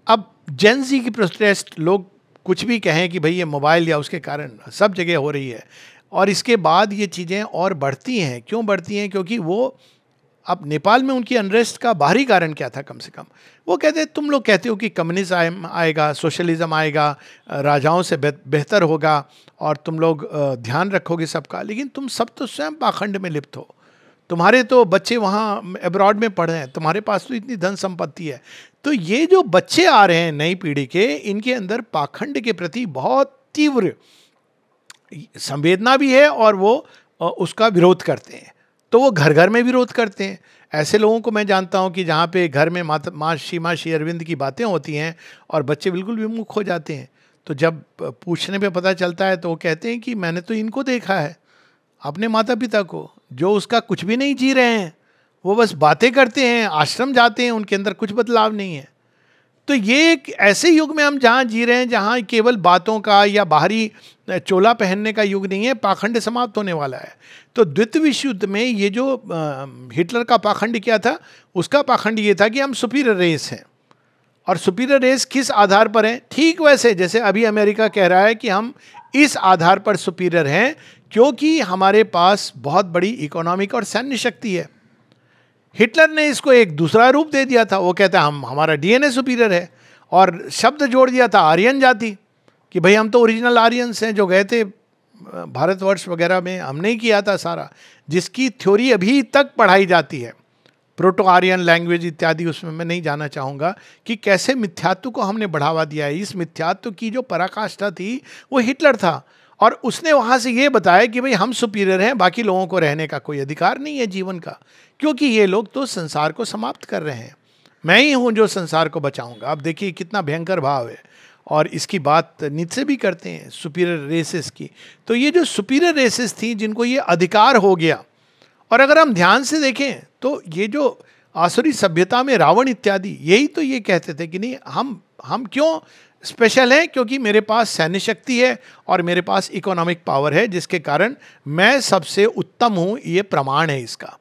अब जेन ज़ी की प्रोटेस्ट, लोग कुछ भी कहें कि भाई ये मोबाइल या उसके कारण सब जगह हो रही है, और इसके बाद ये चीज़ें और बढ़ती हैं। क्यों बढ़ती हैं? क्योंकि वो अब नेपाल में उनकी अनरेस्ट का बाहरी कारण क्या था? कम से कम वो कहते तुम लोग कहते हो कि कम्युनिज्म आएगा, सोशलिज्म आएगा, राजाओं से बेहतर होगा और तुम लोग ध्यान रखोगे सबका, लेकिन तुम सब तो स्वयं पाखंड में लिप्त हो। तुम्हारे तो बच्चे वहाँ अब्रॉड में पढ़े हैं, तुम्हारे पास तो इतनी धन संपत्ति है। तो ये जो बच्चे आ रहे हैं नई पीढ़ी के, इनके अंदर पाखंड के प्रति बहुत तीव्र संवेदना भी है और वो उसका विरोध करते हैं। तो वो घर घर में विरोध करते हैं। ऐसे लोगों को मैं जानता हूँ कि जहाँ पे घर में माँ श्री अरविंद की बातें होती हैं और बच्चे बिल्कुल विमुख हो जाते हैं। तो जब पूछने पे पता चलता है तो वो कहते हैं कि मैंने तो इनको देखा है, अपने माता पिता को, जो उसका कुछ भी नहीं जी रहे हैं, वो बस बातें करते हैं, आश्रम जाते हैं, उनके अंदर कुछ बदलाव नहीं है। तो ये एक ऐसे युग में हम जहाँ जी रहे हैं जहाँ केवल बातों का या बाहरी चोला पहनने का युग नहीं है, पाखंड समाप्त होने वाला है। तो द्वितीय विश्व युद्ध में ये जो हिटलर का पाखंड क्या था, उसका पाखंड ये था कि हम सुपीरियर रेस हैं। और सुपीरियर रेस किस आधार पर है? ठीक वैसे जैसे अभी अमेरिका कह रहा है कि हम इस आधार पर सुपीरियर हैं क्योंकि हमारे पास बहुत बड़ी इकोनॉमिक और सैन्य शक्ति है। हिटलर ने इसको एक दूसरा रूप दे दिया था, वो कहता है हमारा डीएनए सुपीरियर है, और शब्द जोड़ दिया था आर्यन जाति, कि भाई हम तो ओरिजिनल आर्यंस हैं जो गए थे भारतवर्ष वगैरह में, हमने ही किया था सारा, जिसकी थ्योरी अभी तक पढ़ाई जाती है, प्रोटो आर्यन लैंग्वेज इत्यादि। उसमें मैं नहीं जाना चाहूँगा कि कैसे मिथ्यात्व को हमने बढ़ावा दिया है। इस मिथ्यात्व की जो पराकाष्ठा थी वो हिटलर था, और उसने वहाँ से ये बताया कि भाई हम सुपीरियर हैं, बाकी लोगों को रहने का कोई अधिकार नहीं है जीवन का, क्योंकि ये लोग तो संसार को समाप्त कर रहे हैं, मैं ही हूँ जो संसार को बचाऊंगा। अब देखिए कितना भयंकर भाव है, और इसकी बात नीचे भी करते हैं सुपीरियर रेसेस की। तो ये जो सुपीरियर रेसेस थी जिनको ये अधिकार हो गया, और अगर हम ध्यान से देखें तो ये जो आसुरी सभ्यता में रावण इत्यादि, यही तो ये कहते थे कि नहीं हम क्यों स्पेशल हैं, क्योंकि मेरे पास सैन्य शक्ति है और मेरे पास इकोनॉमिक पावर है, जिसके कारण मैं सबसे उत्तम हूँ, ये प्रमाण है इसका।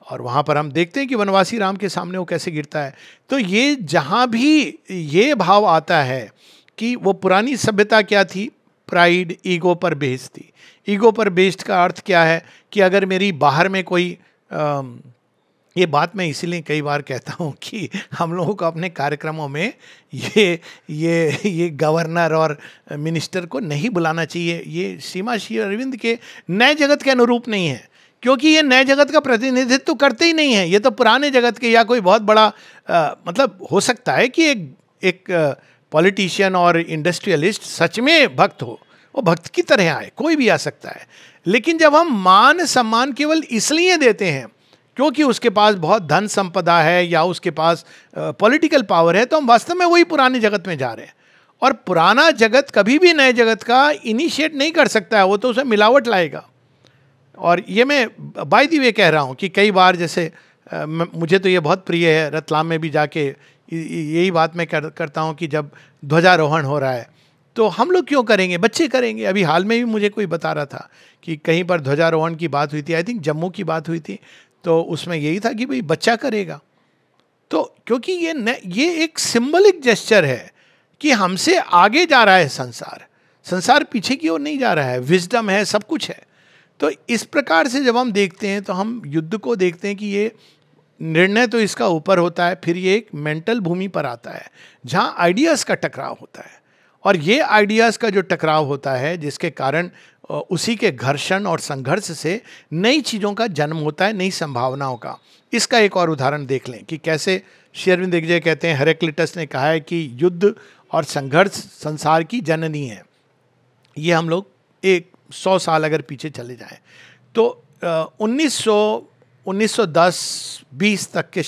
और वहाँ पर हम देखते हैं कि वनवासी राम के सामने वो कैसे गिरता है। तो ये जहाँ भी ये भाव आता है कि वो पुरानी सभ्यता क्या थी, प्राइड, ईगो पर बेस्ड थी। ईगो पर बेस्ड का अर्थ क्या है कि अगर मेरी बाहर में कोई ये बात मैं इसीलिए कई बार कहता हूँ कि हम लोगों को अपने कार्यक्रमों में ये गवर्नर और मिनिस्टर को नहीं बुलाना चाहिए। ये श्री अरविंद के नए जगत के अनुरूप नहीं है, क्योंकि ये नए जगत का प्रतिनिधित्व तो करते ही नहीं है, ये तो पुराने जगत के, या कोई बहुत बड़ा मतलब हो सकता है कि एक पॉलिटिशियन और इंडस्ट्रियलिस्ट सच में भक्त हो, वो भक्त की तरह आए, कोई भी आ सकता है। लेकिन जब हम मान सम्मान केवल इसलिए देते हैं क्योंकि उसके पास बहुत धन संपदा है या उसके पास पॉलिटिकल पावर है, तो हम वास्तव में वही पुराने जगत में जा रहे हैं। और पुराना जगत कभी भी नए जगत का इनिशिएट नहीं कर सकता है, वो तो उसे मिलावट लाएगा। और ये मैं बाय द वे कह रहा हूँ कि कई बार जैसे मुझे तो ये बहुत प्रिय है, रतलाम में भी जाके यही बात मैं करता हूँ कि जब ध्वजारोहण हो रहा है तो हम लोग क्यों करेंगे, बच्चे करेंगे। अभी हाल में भी मुझे कोई बता रहा था कि कहीं पर ध्वजारोहण की बात हुई थी, आई थिंक जम्मू की बात हुई थी, तो उसमें यही था कि भाई बच्चा करेगा। तो क्योंकि ये एक सिंबलिक जेस्चर है कि हमसे आगे जा रहा है संसार, संसार पीछे की ओर नहीं जा रहा है, विजडम है, सब कुछ है। तो इस प्रकार से जब हम देखते हैं तो हम युद्ध को देखते हैं कि ये निर्णय तो इसका ऊपर होता है, फिर ये एक मेंटल भूमि पर आता है जहाँ आइडियाज़ का टकराव होता है। और ये आइडियाज़ का जो टकराव होता है जिसके कारण उसी के घर्षण और संघर्ष से नई चीज़ों का जन्म होता है, नई संभावनाओं का। इसका एक और उदाहरण देख लें कि कैसे श्री अरविंद दिग्विजय कहते हैं, हेराक्लिटस ने कहा है कि युद्ध और संघर्ष संसार की जननी है। ये हम लोग 100 साल अगर पीछे चले जाएं तो 1910-20 तक के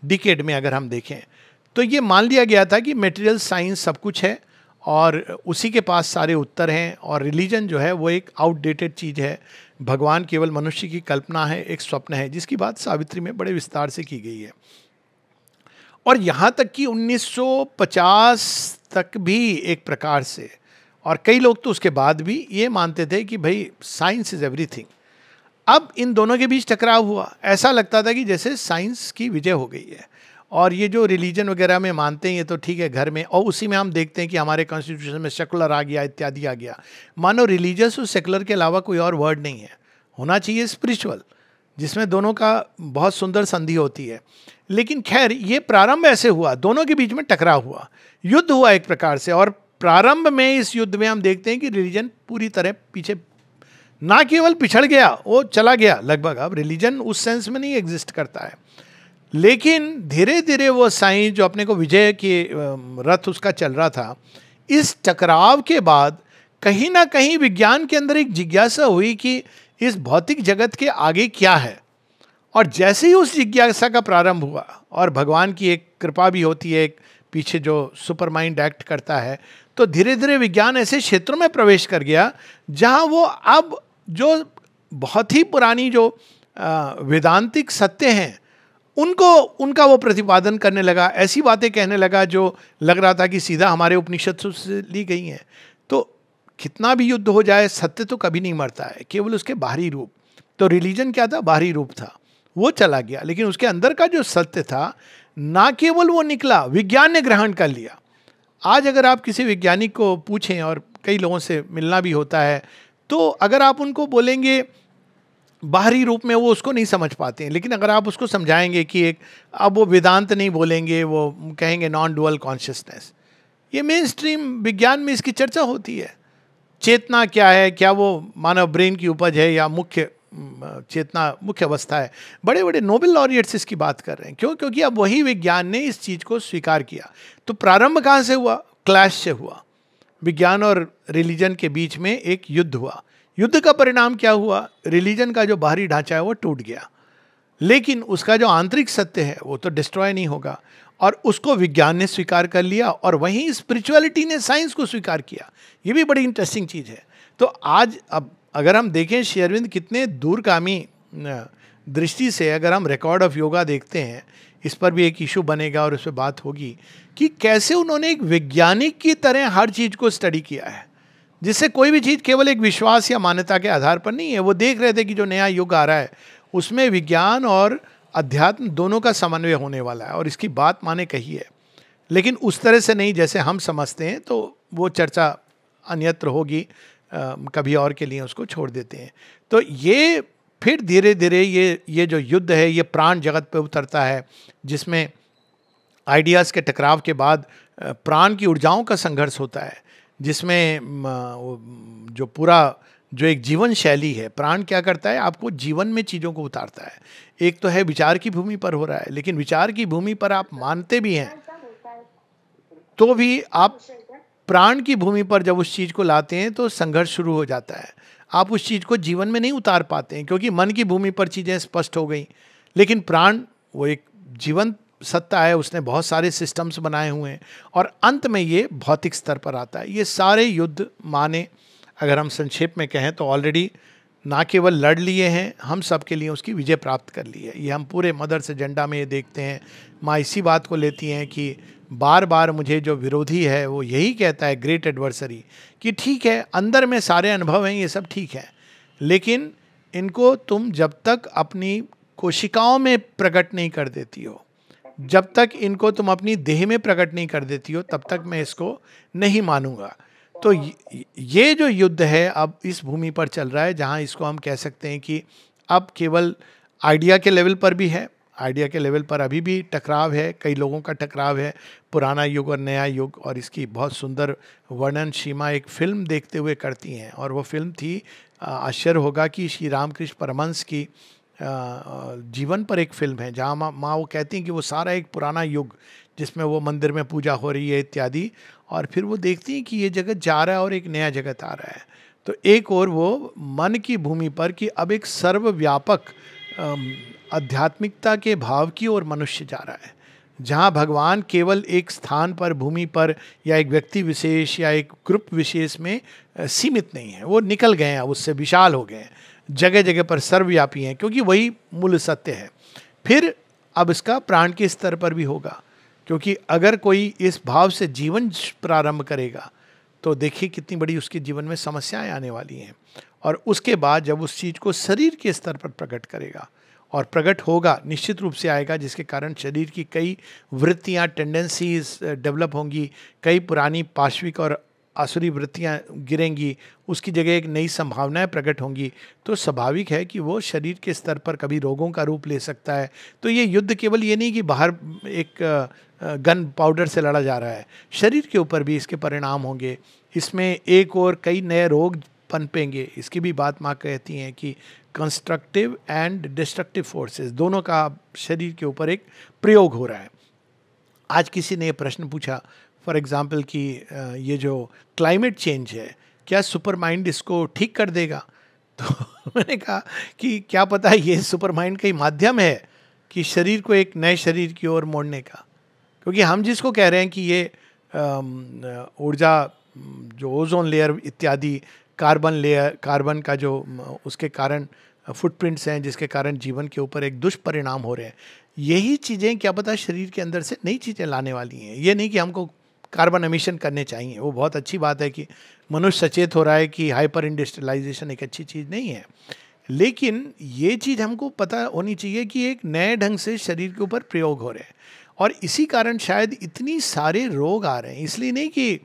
डिकेड में अगर हम देखें तो ये मान लिया गया था कि मटेरियल साइंस सब कुछ है और उसी के पास सारे उत्तर हैं, और रिलीजन जो है वो एक आउटडेटेड चीज़ है, भगवान केवल मनुष्य की कल्पना है, एक स्वप्न है, जिसकी बात सावित्री में बड़े विस्तार से की गई है। और यहाँ तक कि 1950 तक भी एक प्रकार से, और कई लोग तो उसके बाद भी ये मानते थे कि भाई साइंस इज़ एवरीथिंग। अब इन दोनों के बीच टकराव हुआ, ऐसा लगता था कि जैसे साइंस की विजय हो गई है, और ये जो रिलीजन वगैरह में मानते हैं ये तो ठीक है घर में, और उसी में हम देखते हैं कि हमारे कॉन्स्टिट्यूशन में सेकुलर आ गया, इत्यादि आ गया। मानो रिलीजियस और सेकुलर के अलावा कोई और वर्ड नहीं है, होना चाहिए स्पिरिचुअल, जिसमें दोनों का बहुत सुंदर संधि होती है। लेकिन खैर ये प्रारंभ ऐसे हुआ, दोनों के बीच में टकराव हुआ, युद्ध हुआ एक प्रकार से। और प्रारंभ में इस युद्ध में हम देखते हैं कि रिलीजन पूरी तरह पीछे, ना केवल पिछड़ गया, वो चला गया लगभग। अब रिलीजन उस सेंस में नहीं एग्जिस्ट करता है, लेकिन धीरे धीरे वो साइंस जो अपने को विजय के रथ उसका चल रहा था, इस टकराव के बाद कहीं ना कहीं विज्ञान के अंदर एक जिज्ञासा हुई कि इस भौतिक जगत के आगे क्या है। और जैसे ही उस जिज्ञासा का प्रारंभ हुआ, और भगवान की एक कृपा भी होती है, एक पीछे जो सुपर माइंड एक्ट करता है, तो धीरे धीरे विज्ञान ऐसे क्षेत्रों में प्रवेश कर गया जहां वो अब जो बहुत ही पुरानी जो वेदांतिक सत्य हैं उनका वो प्रतिपादन करने लगा, ऐसी बातें कहने लगा जो लग रहा था कि सीधा हमारे उपनिषद से ली गई हैं। तो कितना भी युद्ध हो जाए, सत्य तो कभी नहीं मरता है, केवल उसके बाहरी रूप। तो रिलीजन क्या था, बाहरी रूप था, वो चला गया, लेकिन उसके अंदर का जो सत्य था ना केवल वो निकला, विज्ञान ने ग्रहण कर लिया। आज अगर आप किसी वैज्ञानिक को पूछें, और कई लोगों से मिलना भी होता है, तो अगर आप उनको बोलेंगे बाहरी रूप में, वो उसको नहीं समझ पाते हैं। लेकिन अगर आप उसको समझाएंगे कि एक, अब वो वेदांत नहीं बोलेंगे, वो कहेंगे नॉन डुअल कॉन्शियसनेस। ये मेन स्ट्रीम विज्ञान में इसकी चर्चा होती है। चेतना क्या है, क्या वो मानव ब्रेन की उपज है या मुख्य चेतना मुख्य अवस्था है। बड़े बड़े नोबेल लॉरिएट्स इसकी बात कर रहे हैं। क्यों? क्योंकि अब वही विज्ञान ने इस चीज़ को स्वीकार किया। तो प्रारंभ कहाँ से हुआ? क्लैश से हुआ। विज्ञान और रिलीजन के बीच में एक युद्ध हुआ। युद्ध का परिणाम क्या हुआ? रिलीजन का जो बाहरी ढांचा है वो टूट गया, लेकिन उसका जो आंतरिक सत्य है वो तो डिस्ट्रॉय नहीं होगा, और उसको विज्ञान ने स्वीकार कर लिया, और वहीं स्पिरिचुअलिटी ने साइंस को स्वीकार किया। ये भी बड़ी इंटरेस्टिंग चीज़ है। तो आज अब अगर हम देखें श्री अरविंद कितने दूरगामी दृष्टि से, अगर हम रिकॉर्ड ऑफ योगा देखते हैं, इस पर भी एक इशू बनेगा और उस पर बात होगी कि कैसे उन्होंने एक वैज्ञानिक की तरह हर चीज़ को स्टडी किया है, जिससे कोई भी चीज़ केवल एक विश्वास या मान्यता के आधार पर नहीं है। वो देख रहे थे कि जो नया युग आ रहा है उसमें विज्ञान और अध्यात्म दोनों का समन्वय होने वाला है, और इसकी बात माने कही है, लेकिन उस तरह से नहीं जैसे हम समझते हैं। तो वो चर्चा अन्यत्र होगी, कभी और के लिए उसको छोड़ देते हैं। तो ये फिर धीरे धीरे ये जो युद्ध है ये प्राण जगत पे उतरता है, जिसमें आइडियाज़ के टकराव के बाद प्राण की ऊर्जाओं का संघर्ष होता है, जिसमें जो पूरा जो एक जीवन शैली है। प्राण क्या करता है, आपको जीवन में चीज़ों को उतारता है। एक तो है विचार की भूमि पर हो रहा है, लेकिन विचार की भूमि पर आप मानते भी हैं तो भी आप प्राण की भूमि पर जब उस चीज को लाते हैं तो संघर्ष शुरू हो जाता है। आप उस चीज को जीवन में नहीं उतार पाते हैं क्योंकि मन की भूमि पर चीजें स्पष्ट हो गई। लेकिन प्राण वो एक जीवन सत्ता है, उसने बहुत सारे सिस्टम्स बनाए हुए हैं और अंत में ये भौतिक स्तर पर आता है। ये सारे युद्ध माने अगर हम संक्षेप में कहें तो ऑलरेडी ना केवल लड़ लिए हैं, हम सब के लिए उसकी विजय प्राप्त कर ली है। ये हम पूरे मदर्स एजेंडा में ये देखते हैं। माँ इसी बात को लेती हैं कि बार बार मुझे जो विरोधी है वो यही कहता है, ग्रेट एडवर्सरी, कि ठीक है अंदर में सारे अनुभव हैं, ये सब ठीक है, लेकिन इनको तुम जब तक अपनी कोशिकाओं में प्रकट नहीं कर देती हो, जब तक इनको तुम अपनी देह में प्रकट नहीं कर देती हो, तब तक मैं इसको नहीं मानूंगा। तो ये जो युद्ध है अब इस भूमि पर चल रहा है, जहां इसको हम कह सकते हैं कि अब केवल आइडिया के लेवल पर भी है, आइडिया के लेवल पर अभी भी टकराव है, कई लोगों का टकराव है, पुराना युग और नया युग। और इसकी बहुत सुंदर वर्णन सीमा एक फिल्म देखते हुए करती हैं, और वो फिल्म थी, आश्चर्य होगा कि श्री रामकृष्ण परमहंस की जीवन पर एक फिल्म है, जहाँ माँ वो कहती हैं कि वो सारा एक पुराना युग जिसमें वो मंदिर में पूजा हो रही है इत्यादि, और फिर वो देखती हैं कि ये जगत जा रहा है और एक नया जगत आ रहा है। तो एक और वो मन की भूमि पर कि अब एक सर्वव्यापक आध्यात्मिकता के भाव की ओर मनुष्य जा रहा है, जहाँ भगवान केवल एक स्थान पर, भूमि पर, या एक व्यक्ति विशेष या एक ग्रुप विशेष में सीमित नहीं है। वो निकल गए हैं, उससे विशाल हो गए हैं, जगह जगह पर सर्वव्यापी हैं, क्योंकि वही मूल सत्य है। फिर अब इसका प्राण के स्तर पर भी होगा, क्योंकि अगर कोई इस भाव से जीवन प्रारंभ करेगा तो देखिए कितनी बड़ी उसके जीवन में समस्याएं आने वाली हैं। और उसके बाद जब उस चीज़ को शरीर के स्तर पर प्रकट करेगा, और प्रकट होगा, निश्चित रूप से आएगा, जिसके कारण शरीर की कई वृत्तियां, टेंडेंसीज डेवलप होंगी, कई पुरानी पाश्विक और आसुरी वृत्तियां गिरेंगी, उसकी जगह एक नई संभावनाएं प्रकट होंगी। तो स्वाभाविक है कि वो शरीर के स्तर पर कभी रोगों का रूप ले सकता है। तो ये युद्ध केवल ये नहीं कि बाहर एक गन पाउडर से लड़ा जा रहा है, शरीर के ऊपर भी इसके परिणाम होंगे। इसमें एक और कई नए रोग पनपेंगे। इसकी भी बात माँ कहती हैं कि कंस्ट्रक्टिव एंड डिस्ट्रक्टिव फोर्सेस दोनों का शरीर के ऊपर एक प्रयोग हो रहा है। आज किसी ने ये प्रश्न पूछा फॉर एग्जांपल कि ये जो क्लाइमेट चेंज है, क्या सुपर माइंड इसको ठीक कर देगा? तो मैंने कहा कि क्या पता है ये सुपर माइंड का ही माध्यम है कि शरीर को एक नए शरीर की ओर मोड़ने का। क्योंकि हम जिसको कह रहे हैं कि ये ऊर्जा, जो ओजोन लेयर इत्यादि, कार्बन लेयर, कार्बन का जो उसके कारण फुटप्रिंट्स हैं, जिसके कारण जीवन के ऊपर एक दुष्परिणाम हो रहे हैं, यही चीज़ें क्या पता शरीर के अंदर से नई चीज़ें लाने वाली हैं। ये नहीं कि हमको कार्बन एमिशन करने चाहिए, वो बहुत अच्छी बात है कि मनुष्य सचेत हो रहा है कि हाइपर इंडस्ट्रियलाइजेशन एक अच्छी चीज़ नहीं है, लेकिन ये चीज़ हमको पता होनी चाहिए कि एक नए ढंग से शरीर के ऊपर प्रयोग हो रहे हैं। और इसी कारण शायद इतनी सारे रोग आ रहे हैं। इसलिए नहीं कि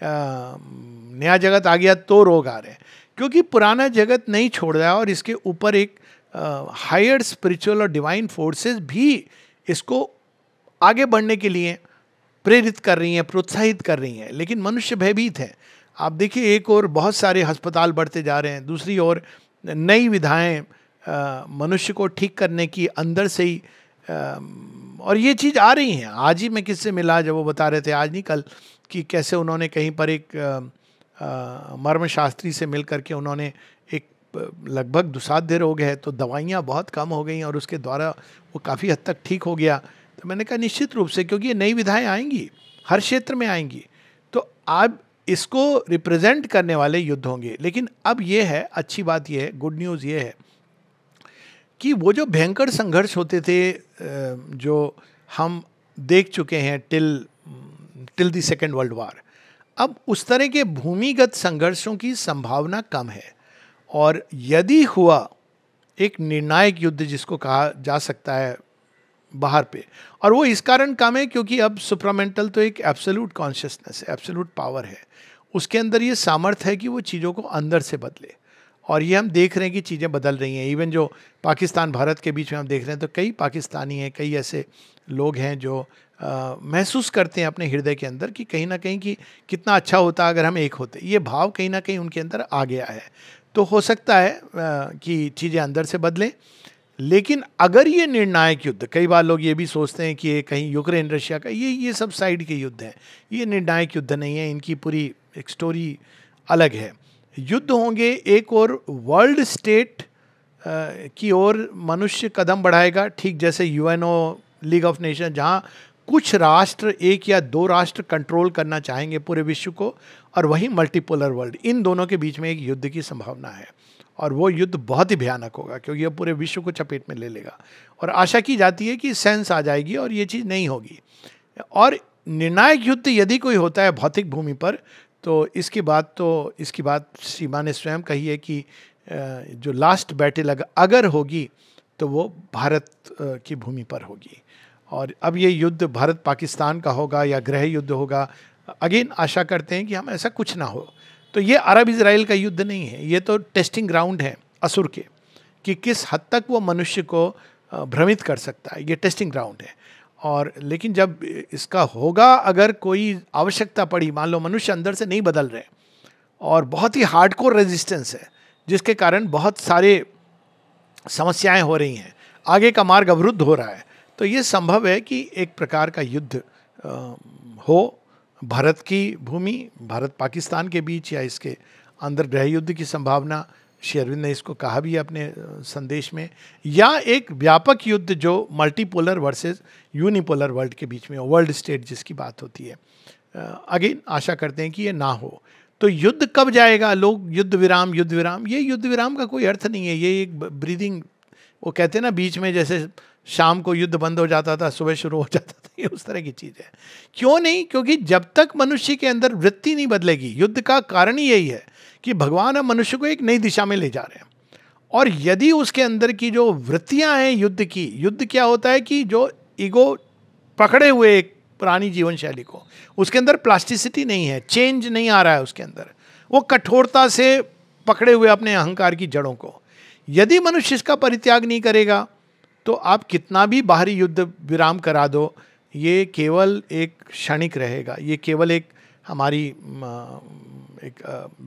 नया जगत आ गया तो रोग आ रहे हैं, क्योंकि पुराना जगत नहीं छोड़ रहा है, और इसके ऊपर एक हायर स्पिरिचुअल और डिवाइन फोर्सेस भी इसको आगे बढ़ने के लिए प्रेरित कर रही हैं, प्रोत्साहित कर रही हैं। लेकिन मनुष्य भयभीत है। आप देखिए, एक और बहुत सारे अस्पताल बढ़ते जा रहे हैं, दूसरी ओर नई विधाएं मनुष्य को ठीक करने की अंदर से ही, और ये चीज़ आ रही हैं। आज ही मैं किससे मिला, जब वो बता रहे थे, आज नहीं कल, कि कैसे उन्होंने कहीं पर एक मर्मशास्त्री से मिल करके उन्होंने एक लगभग दुसाध्य रोग है तो दवाइयाँ बहुत कम हो गई और उसके द्वारा वो काफ़ी हद तक ठीक हो गया। तो मैंने कहा निश्चित रूप से, क्योंकि ये नई विधाएं आएंगी, हर क्षेत्र में आएंगी, तो अब इसको रिप्रेजेंट करने वाले युद्ध होंगे। लेकिन अब ये है, अच्छी बात ये है, गुड न्यूज़ ये है कि वो जो भयंकर संघर्ष होते थे, जो हम देख चुके हैं till the second world war, अब उस तरह के भूमिगत संघर्षों की संभावना कम है। और यदि हुआ एक निर्णायक युद्ध जिसको कहा जा सकता है बाहर पे, और वो इस कारण कम है क्योंकि अब सुप्रामेंटल तो एक एब्सोल्यूट कॉन्शियसनेस है, एब्सोल्यूट पावर है, उसके अंदर ये सामर्थ्य है कि वो चीज़ों को अंदर से बदले। और ये हम देख रहे हैं कि चीज़ें बदल रही हैं। इवन जो पाकिस्तान भारत के बीच में हम देख रहे हैं, तो कई पाकिस्तानी हैं, कई ऐसे लोग हैं जो महसूस करते हैं अपने हृदय के अंदर कि कहीं ना कहीं कि कितना अच्छा होता अगर हम एक होते। ये भाव कहीं ना कहीं उनके अंदर आ गया है। तो हो सकता है कि चीज़ें अंदर से बदलें। लेकिन अगर ये निर्णायक युद्ध, कई बार लोग ये भी सोचते हैं कि ये कहीं यूक्रेन रशिया का, ये सब साइड के युद्ध हैं, ये निर्णायक युद्ध नहीं है, इनकी पूरी एक स्टोरी अलग है। युद्ध होंगे, एक और वर्ल्ड स्टेट की ओर मनुष्य कदम बढ़ाएगा, ठीक जैसे यूएनओ, लीग ऑफ नेशन, जहाँ कुछ राष्ट्र, एक या दो राष्ट्र कंट्रोल करना चाहेंगे पूरे विश्व को, और वही मल्टीपोलर वर्ल्ड, इन दोनों के बीच में एक युद्ध की संभावना है। और वो युद्ध बहुत ही भयानक होगा, क्योंकि ये पूरे विश्व को चपेट में ले लेगा। और आशा की जाती है कि सेंस आ जाएगी और ये चीज़ नहीं होगी। और निर्णायक युद्ध यदि कोई होता है भौतिक भूमि पर, तो इसकी बात सीमा ने स्वयं कही है कि जो लास्ट बैटल अगर होगी तो वो भारत की भूमि पर होगी। और अब ये युद्ध भारत पाकिस्तान का होगा या गृह युद्ध होगा, अगेन आशा करते हैं कि हम ऐसा कुछ ना हो। तो ये अरब इजराइल का युद्ध नहीं है, ये तो टेस्टिंग ग्राउंड है असुर के, कि किस हद तक वो मनुष्य को भ्रमित कर सकता है, ये टेस्टिंग ग्राउंड है। और लेकिन जब इसका होगा, अगर कोई आवश्यकता पड़ी, मान लो मनुष्य अंदर से नहीं बदल रहे और बहुत ही हार्डकोर रेजिस्टेंस है, जिसके कारण बहुत सारे समस्याएं हो रही हैं, आगे का मार्ग अवरुद्ध हो रहा है, तो ये संभव है कि एक प्रकार का युद्ध हो भारत की भूमि, भारत पाकिस्तान के बीच, या इसके अंदर गृह युद्ध की संभावना, श्री अरविंद ने इसको कहा भी अपने संदेश में, या एक व्यापक युद्ध जो मल्टीपोलर वर्सेस यूनिपोलर वर्ल्ड के बीच में, वर्ल्ड स्टेट जिसकी बात होती है। अगेन आशा करते हैं कि ये ना हो। तो युद्ध कब जाएगा? लोग युद्ध विराम, ये युद्ध विराम का कोई अर्थ नहीं है, ये एक ब्रीदिंग, वो कहते हैं ना बीच में, जैसे शाम को युद्ध बंद हो जाता था, सुबह शुरू हो जाता था, ये उस तरह की चीज़ है। क्यों नहीं? क्योंकि जब तक मनुष्य के अंदर वृत्ति नहीं बदलेगी, युद्ध का कारण ही यही है कि भगवान अब मनुष्य को एक नई दिशा में ले जा रहे हैं। और यदि उसके अंदर की जो वृत्तियां हैं युद्ध की, युद्ध क्या होता है कि जो ईगो पकड़े हुए एक पुरानी जीवन शैली को, उसके अंदर प्लास्टिसिटी नहीं है, चेंज नहीं आ रहा है उसके अंदर, वो कठोरता से पकड़े हुए अपने अहंकार की जड़ों को, यदि मनुष्य इसका परित्याग नहीं करेगा, तो आप कितना भी बाहरी युद्ध विराम करा दो, ये केवल एक क्षणिक रहेगा, ये केवल एक हमारी एक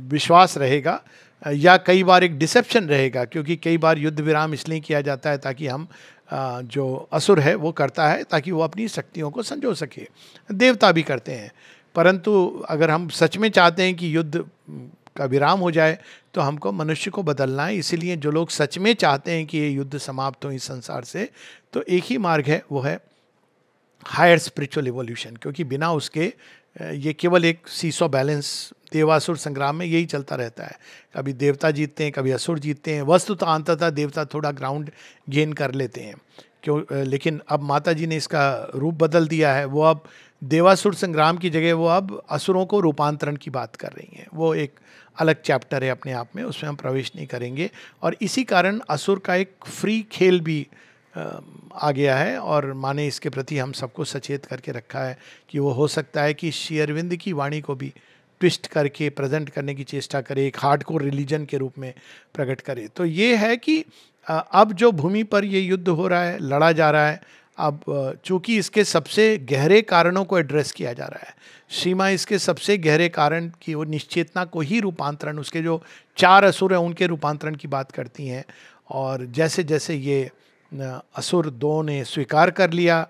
विश्वास रहेगा, या कई बार एक डिसेप्शन रहेगा। क्योंकि कई बार युद्ध विराम इसलिए किया जाता है ताकि हम जो असुर है वो करता है ताकि वो अपनी शक्तियों को संजो सके, देवता भी करते हैं। परंतु अगर हम सच में चाहते हैं कि युद्ध का विराम हो जाए, तो हमको मनुष्य को बदलना है। इसीलिए जो लोग सच में चाहते हैं कि ये युद्ध समाप्त हो इस संसार से, तो एक ही मार्ग है, वो है हायर स्पिरिचुअल इवोल्यूशन। क्योंकि बिना उसके ये केवल एक सीसो बैलेंस, देवासुर संग्राम में यही चलता रहता है, कभी देवता जीतते हैं, कभी असुर जीतते हैं। वस्तुतः अंततः देवता थोड़ा ग्राउंड गेन कर लेते हैं, लेकिन अब माता जी ने इसका रूप बदल दिया है। वो अब देवासुर संग्राम की जगह वो अब असुरों को रूपांतरण की बात कर रही हैं। वो एक अलग चैप्टर है अपने आप में, उसमें हम प्रवेश नहीं करेंगे। और इसी कारण असुर का एक फ्री खेल भी आ गया है, और माने इसके प्रति हम सबको सचेत करके रखा है कि वो हो सकता है कि श्री अरविंद की वाणी को भी ट्विस्ट करके प्रेजेंट करने की चेष्टा करे, एक हार्डकोर रिलीजन के रूप में प्रकट करे। तो ये है कि अब जो भूमि पर ये युद्ध हो रहा है, लड़ा जा रहा है, अब चूंकि इसके सबसे गहरे कारणों को एड्रेस किया जा रहा है, सीमा इसके सबसे गहरे कारण की वो निश्चेतना को ही रूपांतरण, उसके जो 4 असुर हैं उनके रूपांतरण की बात करती हैं। और जैसे जैसे ये असुर 2 ने स्वीकार कर लिया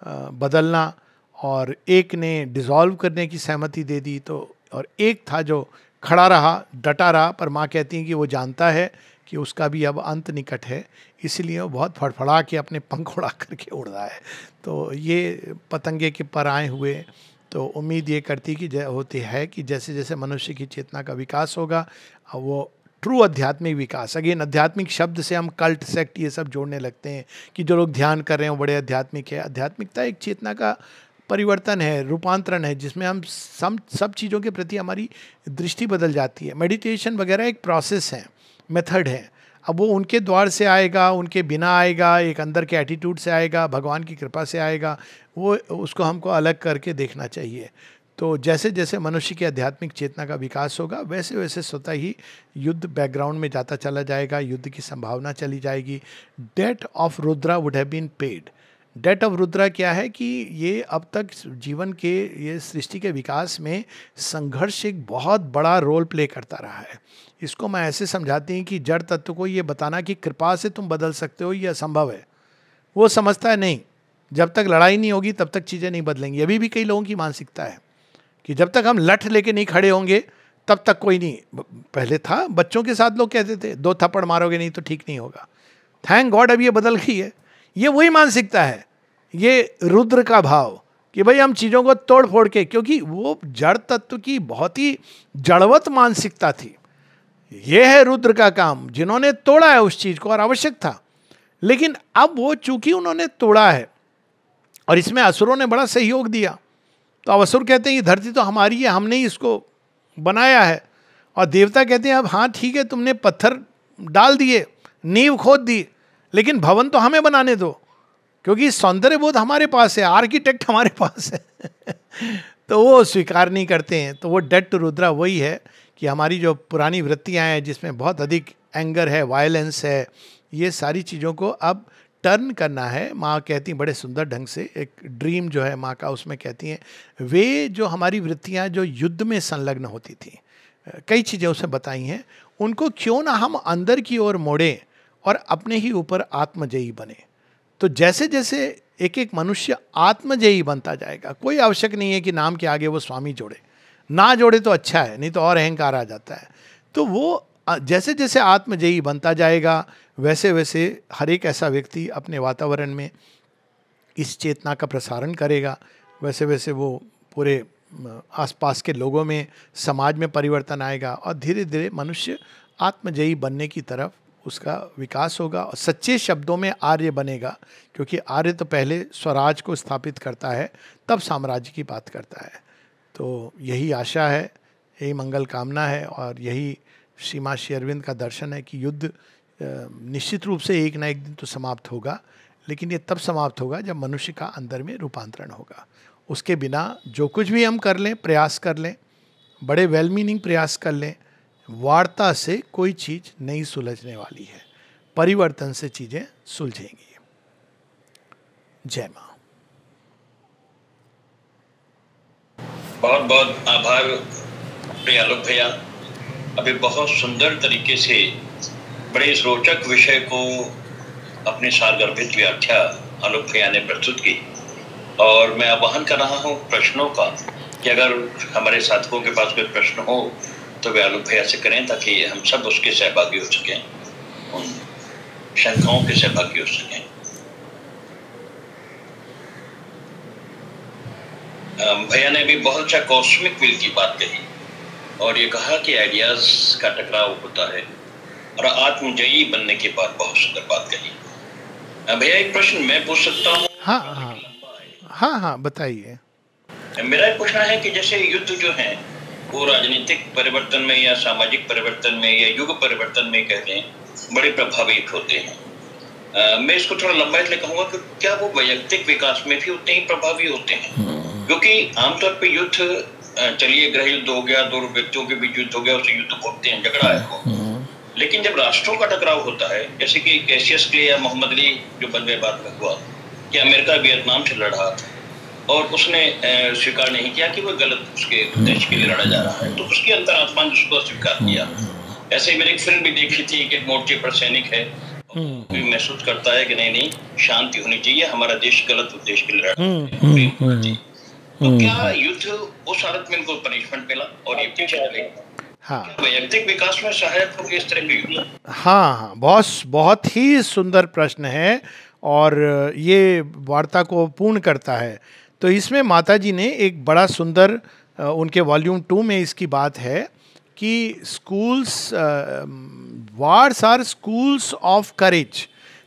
बदलना, और एक ने डिसॉल्व करने की सहमति दे दी, तो और एक था जो खड़ा रहा, डटा रहा। पर माँ कहती हैं कि वो जानता है कि उसका भी अब अंत निकट है, इसलिए वो बहुत फड़फड़ा के अपने पंख उड़ा करके उड़ रहा है। तो ये पतंगे के पर आए हुए, तो उम्मीद ये करती कि होती है कि जैसे जैसे मनुष्य की चेतना का विकास होगा, वो ट्रू आध्यात्मिक विकास, अगेन आध्यात्मिक शब्द से हम कल्ट, सेक्ट ये सब जोड़ने लगते हैं कि जो लोग ध्यान कर रहे हैं वो बड़े आध्यात्मिक है। आध्यात्मिकता एक चेतना का परिवर्तन है, रूपांतरण है, जिसमें हम सब चीज़ों के प्रति हमारी दृष्टि बदल जाती है। मेडिटेशन वगैरह एक प्रोसेस है, मेथड है। अब वो उनके द्वार से आएगा, उनके बिना आएगा, एक अंदर के एटीट्यूड से आएगा, भगवान की कृपा से आएगा, वो उसको हमको अलग करके देखना चाहिए। तो जैसे जैसे मनुष्य की आध्यात्मिक चेतना का विकास होगा, वैसे वैसे स्वतः ही युद्ध बैकग्राउंड में जाता चला जाएगा, युद्ध की संभावना चली जाएगी। Debt of Rudra would have been paid, death of Rudra क्या है कि ये अब तक जीवन के, ये सृष्टि के विकास में संघर्ष एक बहुत बड़ा रोल प्ले करता रहा है। इसको मैं ऐसे समझाती हूँ कि जड़ तत्व को ये बताना कि कृपा से तुम बदल सकते हो ये असंभव है, वो समझता है नहीं, जब तक लड़ाई नहीं होगी तब तक चीज़ें नहीं बदलेंगी। अभी भी कई लोगों की मानसिकता है कि जब तक हम लठ लेके नहीं खड़े होंगे तब तक कोई नहीं। पहले था, बच्चों के साथ लोग कहते थे 2 थप्पड़ मारोगे नहीं तो ठीक नहीं होगा। थैंक गॉड अब ये बदल गई है। ये वही मानसिकता है, ये रुद्र का भाव कि भाई हम चीज़ों को तोड़ फोड़ के, क्योंकि वो जड़ तत्व की बहुत ही जड़वत मानसिकता थी। ये है रुद्र का काम, जिन्होंने तोड़ा है उस चीज़ को, और आवश्यक था। लेकिन अब वो चूंकि उन्होंने तोड़ा है और इसमें असुरों ने बड़ा सहयोग दिया, तो अब असुर कहते हैं ये धरती तो हमारी है, हमने ही इसको बनाया है। और देवता कहते हैं अब हाँ ठीक है, तुमने पत्थर डाल दिए, नींव खोद दी, लेकिन भवन तो हमें बनाने दो, क्योंकि सौंदर्य बोध हमारे पास है, आर्किटेक्ट हमारे पास है। तो वो स्वीकार नहीं करते हैं। तो वो डेथ टू रुद्रा वही है कि हमारी जो पुरानी वृत्तियाँ हैं जिसमें बहुत अधिक एंगर है, वायलेंस है, ये सारी चीज़ों को अब टर्न करना है। माँ कहती बड़े सुंदर ढंग से, एक ड्रीम जो है माँ का, उसमें कहती हैं वे जो हमारी वृत्तियाँ जो युद्ध में संलग्न होती थी, कई चीज़ें उसमें बताई हैं, उनको क्यों ना हम अंदर की ओर मोड़ें और अपने ही ऊपर आत्मजयी बने। तो जैसे जैसे एक एक मनुष्य आत्मजयी बनता जाएगा, कोई आवश्यक नहीं है कि नाम के आगे वो स्वामी जोड़े, ना जोड़े तो अच्छा है, नहीं तो और अहंकार आ जाता है। तो वो जैसे जैसे आत्मजयी बनता जाएगा वैसे वैसे हर एक ऐसा व्यक्ति अपने वातावरण में इस चेतना का प्रसारण करेगा, वैसे वैसे वो पूरे आसपास के लोगों में, समाज में परिवर्तन आएगा और धीरे धीरे मनुष्य आत्मजयी बनने की तरफ उसका विकास होगा और सच्चे शब्दों में आर्य बनेगा। क्योंकि आर्य तो पहले स्वराज को स्थापित करता है, तब साम्राज्य की बात करता है। तो यही आशा है, यही मंगल कामना है और यही श्री मां श्री अरविंद का दर्शन है कि युद्ध निश्चित रूप से एक ना एक दिन तो समाप्त होगा, लेकिन ये तब समाप्त होगा जब मनुष्य का अंदर में रूपांतरण होगा। उसके बिना जो कुछ भी हम कर लें, प्रयास कर लें, बड़े वेल मीनिंग प्रयास कर लें, वार्ता से कोई चीज़ नहीं सुलझने वाली है, परिवर्तन से चीज़ें सुलझेंगी। जय माँ। बहुत बहुत आभार प्रिय आलोक भैया। अभी बहुत सुंदर तरीके से बड़े रोचक विषय को अपनी सारगर्भित व्याख्या आलोक भैया ने प्रस्तुत की और मैं आह्वान कर रहा हूँ प्रश्नों का कि अगर हमारे साथियों के पास कोई प्रश्न हो तो वे आलोक भैया से करें ताकि हम सब उसके सहभागी हो सकें, उन शंकाओं के सहभागी हो सकें। भैया ने भी बहुत अच्छा कॉस्मिक विल की बात कही और ये कहा कि आइडियाज का टकराव होता है और आत्मजयी बनने की बात बहुत सुंदर बात कही। भैया एक प्रश्न मैं पूछ सकता हूँ? हाँ, बताइए। मेरा एक प्रश्न है कि जैसे युद्ध जो है वो राजनीतिक परिवर्तन में या सामाजिक परिवर्तन में या युग परिवर्तन में कहते हैं बड़े प्रभावित होते हैं। मैं इसको थोड़ा लंबा इसलिए कहूँगा कि क्या वो वैयक्तिक विकास में भी उतने ही प्रभावी होते हैं? क्योंकि आमतौर पे युद्ध, चलिए गृह युद्ध हो गया, 2 व्यक्तियों के बीच युद्ध हो गया, उसे युद्ध बोलते हैं, झगड़ा है वो। लेकिन जब राष्ट्रों का टकराव होता है, जैसे कि कैसियस क्ले या मोहम्मद अली जो बदले बाद में हुआ कि अमेरिका वियतनाम से लड़ रहा था और उसने स्वीकार नहीं किया कि वो गलत उसके देश के लिए लड़ा जा रहा है, तो उसकी अंतरात्मा ने उसको स्वीकार किया। ऐसे ही मैंने एक फिल्म भी देखी थी कि मोर्चे पर सैनिक है, महसूस करता है कि नहीं शांति होनी चाहिए, हमारा देश गलत उद्देश्य के लिए लड़ा है। तो क्या युद्ध उस हालत में इनको पनिशमेंट मिला और ये पीछे चले? हाँ, वैयक्तिक विकास में सहायक होंगे इस तरह के युद्ध? हाँ, बहुत ही सुंदर प्रश्न है और ये वार्ता को पूर्ण करता है। तो इसमें माता जी ने एक बड़ा सुंदर, उनके वॉल्यूम 2 में इसकी बात है कि schools, wars are schools of courage.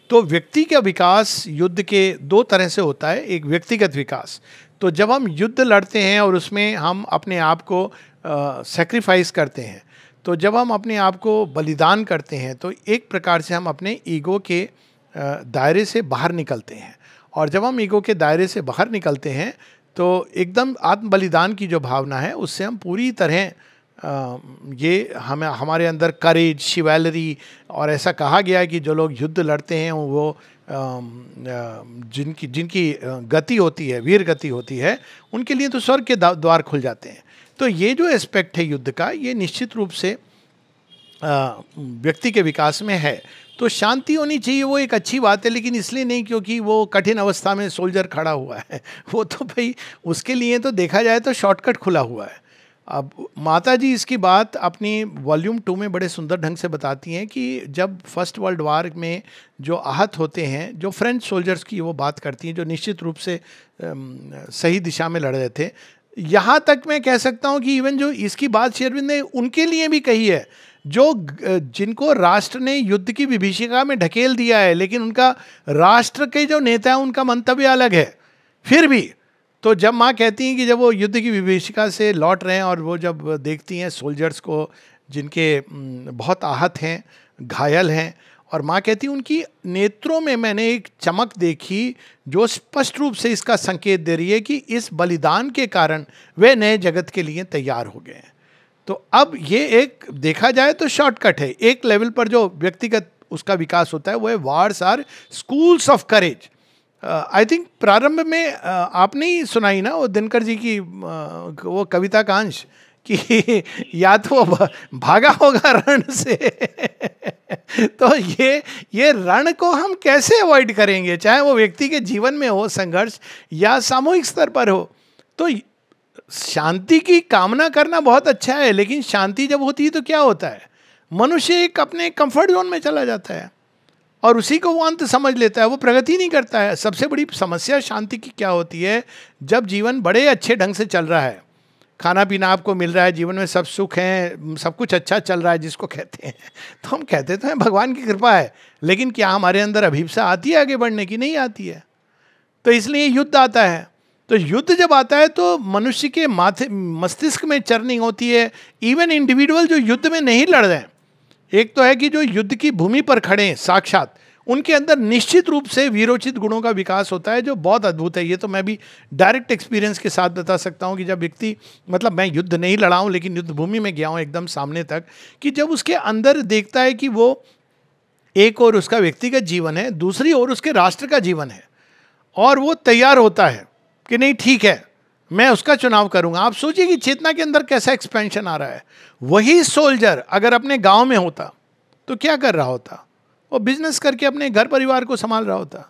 तो व्यक्ति का विकास युद्ध के 2 तरह से होता है। एक व्यक्तिगत विकास, तो जब हम युद्ध लड़ते हैं और उसमें हम अपने आप को सेक्रीफाइस करते हैं, तो जब हम अपने आप को बलिदान करते हैं तो एक प्रकार से हम अपने ईगो के दायरे से बाहर निकलते हैं। और जब हम ईगो के दायरे से बाहर निकलते हैं तो एकदम आत्म बलिदान की जो भावना है उससे हम पूरी तरह ये हमारे अंदर करेज, शिवैलरी, और ऐसा कहा गया है कि जो लोग युद्ध लड़ते हैं वो जिनकी गति होती है, वीर गति होती है, उनके लिए तो स्वर्ग के द्वार खुल जाते हैं। तो ये जो एस्पेक्ट है युद्ध का, ये निश्चित रूप से व्यक्ति के विकास में है। तो शांति होनी चाहिए, वो एक अच्छी बात है, लेकिन इसलिए नहीं क्योंकि वो कठिन अवस्था में सोल्जर खड़ा हुआ है। वो तो भाई उसके लिए तो देखा जाए तो शॉर्टकट खुला हुआ है। अब माता जी इसकी बात अपनी वॉल्यूम 2 में बड़े सुंदर ढंग से बताती हैं कि जब फर्स्ट वर्ल्ड वार में जो आहत होते हैं, जो फ्रेंच सोल्जर्स की वो बात करती हैं, जो निश्चित रूप से सही दिशा में लड़ रहे थे। यहाँ तक मैं कह सकता हूँ कि इवन जो इसकी बात श्री अरविंद ने उनके लिए भी कही है, जो जिनको राष्ट्र ने युद्ध की विभीषिका में ढकेल दिया है, लेकिन उनका राष्ट्र के जो नेता है उनका मंतव्य अलग है। फिर भी तो जब माँ कहती हैं कि जब वो युद्ध की विभीषिका से लौट रहे हैं और वो जब देखती हैं सोल्जर्स को जिनके बहुत आहत हैं, घायल हैं, और माँ कहती है उनकी नेत्रों में मैंने एक चमक देखी जो स्पष्ट रूप से इसका संकेत दे रही है कि इस बलिदान के कारण वे नए जगत के लिए तैयार हो गए हैं। तो अब ये एक देखा जाए तो शॉर्टकट है। एक लेवल पर जो व्यक्तिगत उसका विकास होता है वो है wars are schools of courage. I think प्रारंभ में आपने ही सुनाई ना वो दिनकर जी की वो कविता का अंश कि या तो भागा होगा रण से। तो ये रण को हम कैसे अवॉइड करेंगे, चाहे वो व्यक्ति के जीवन में हो संघर्ष या सामूहिक स्तर पर हो। तो शांति की कामना करना बहुत अच्छा है, लेकिन शांति जब होती है तो क्या होता है, मनुष्य एक अपने कंफर्ट जोन में चला जाता है और उसी को वो अंत समझ लेता है, वो प्रगति नहीं करता है। सबसे बड़ी समस्या शांति की क्या होती है, जब जीवन बड़े अच्छे ढंग से चल रहा है, खाना पीना आपको मिल रहा है, जीवन में सब सुख हैं, सब कुछ अच्छा चल रहा है जिसको कहते हैं, तो हम कहते तो हैं भगवान की कृपा है, लेकिन क्या हमारे अंदर अभिप्सा आती है आगे बढ़ने की? नहीं आती है। तो इसलिए युद्ध आता है। तो युद्ध जब आता है तो मनुष्य के माथे मस्तिष्क में चर्निंग होती है। इवन इंडिविजुअल जो युद्ध में नहीं लड़ रहे हैं, एक तो है कि जो युद्ध की भूमि पर खड़े हैं साक्षात, उनके अंदर निश्चित रूप से वीरोचित गुणों का विकास होता है जो बहुत अद्भुत है। ये तो मैं भी डायरेक्ट एक्सपीरियंस के साथ बता सकता हूँ कि जब व्यक्ति, मतलब मैं युद्ध नहीं लड़ा हूँ लेकिन युद्ध भूमि में गया हूँ एकदम सामने तक, कि जब उसके अंदर देखता है कि वो एक और उसका व्यक्तिगत जीवन है, दूसरी ओर उसके राष्ट्र का जीवन है, और वो तैयार होता है कि नहीं ठीक है मैं उसका चुनाव करूंगा। आप सोचिए कि चेतना के अंदर कैसा एक्सपेंशन आ रहा है। वही सोल्जर अगर अपने गांव में होता तो क्या कर रहा होता, वो बिजनेस करके अपने घर परिवार को संभाल रहा होता।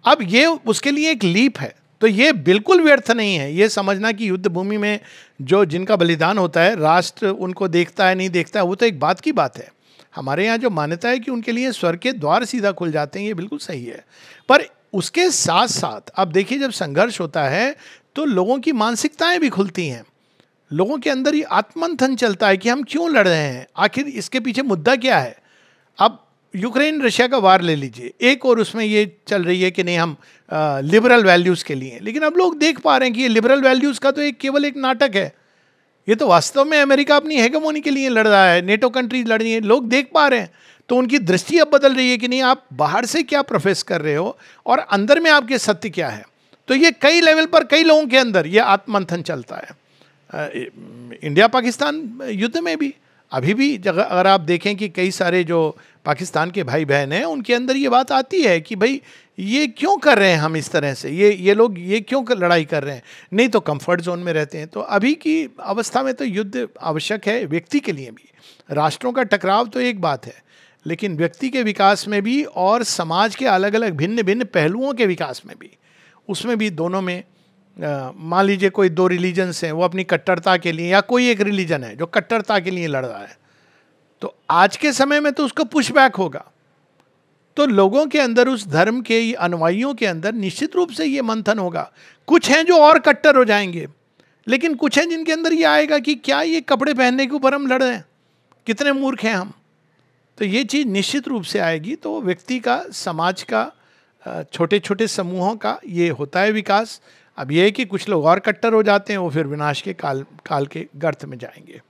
अब ये उसके लिए एक लीप है। तो ये बिल्कुल व्यर्थ नहीं है ये समझना कि युद्ध भूमि में जो जिनका बलिदान होता है राष्ट्र उनको देखता है नहीं देखता है, वो तो एक बात की बात है। हमारे यहाँ जो मान्यता है कि उनके लिए स्वर्ग के द्वार सीधा खुल जाते हैं, ये बिल्कुल सही है। पर उसके साथ साथ अब देखिए जब संघर्ष होता है तो लोगों की मानसिकताएं भी खुलती हैं, लोगों के अंदर ये आत्मंथन चलता है कि हम क्यों लड़ रहे हैं, आखिर इसके पीछे मुद्दा क्या है। अब यूक्रेन रशिया का वार ले लीजिए, एक और उसमें ये चल रही है कि नहीं हम लिबरल वैल्यूज़ के लिए, लेकिन अब लोग देख पा रहे हैं कि ये लिबरल वैल्यूज़ का तो एक केवल एक नाटक है। ये तो वास्तव में अमेरिका अपनी हेगेमोनी के लिए लड़ रहा है, नेटो कंट्रीज लड़ रही हैं, लोग देख पा रहे हैं। तो उनकी दृष्टि अब बदल रही है कि नहीं आप बाहर से क्या प्रोफेस कर रहे हो और अंदर में आपके सत्य क्या है। तो ये कई लेवल पर कई लोगों के अंदर ये आत्मंथन चलता है। इंडिया पाकिस्तान युद्ध में भी अभी भी अगर आप देखें कि कई सारे जो पाकिस्तान के भाई बहन हैं उनके अंदर ये बात आती है कि भाई ये क्यों कर रहे हैं हम इस तरह से, ये लोग ये क्यों लड़ाई कर रहे हैं, नहीं तो कंफर्ट जोन में रहते हैं। तो अभी की अवस्था में तो युद्ध आवश्यक है व्यक्ति के लिए भी। राष्ट्रों का टकराव तो एक बात है, लेकिन व्यक्ति के विकास में भी और समाज के अलग अलग भिन्न भिन्न पहलुओं के विकास में भी, उसमें भी दोनों में मान लीजिए कोई दो रिलीजन्स हैं वो अपनी कट्टरता के लिए, या कोई एक रिलीजन है जो कट्टरता के लिए लड़ रहा है, तो आज के समय में तो उसको पुशबैक होगा। तो लोगों के अंदर उस धर्म के अनुयायियों के अंदर निश्चित रूप से ये मंथन होगा। कुछ हैं जो और कट्टर हो जाएंगे, लेकिन कुछ हैं जिनके अंदर ये आएगा कि क्या ये कपड़े पहनने के ऊपर हम लड़ रहे हैं, कितने मूर्ख हैं हम। तो ये चीज़ निश्चित रूप से आएगी। तो व्यक्ति का, समाज का, छोटे छोटे समूहों का ये होता है विकास। अब ये है कि कुछ लोग और कट्टर हो जाते हैं, वो फिर विनाश के काल के गर्त में जाएंगे।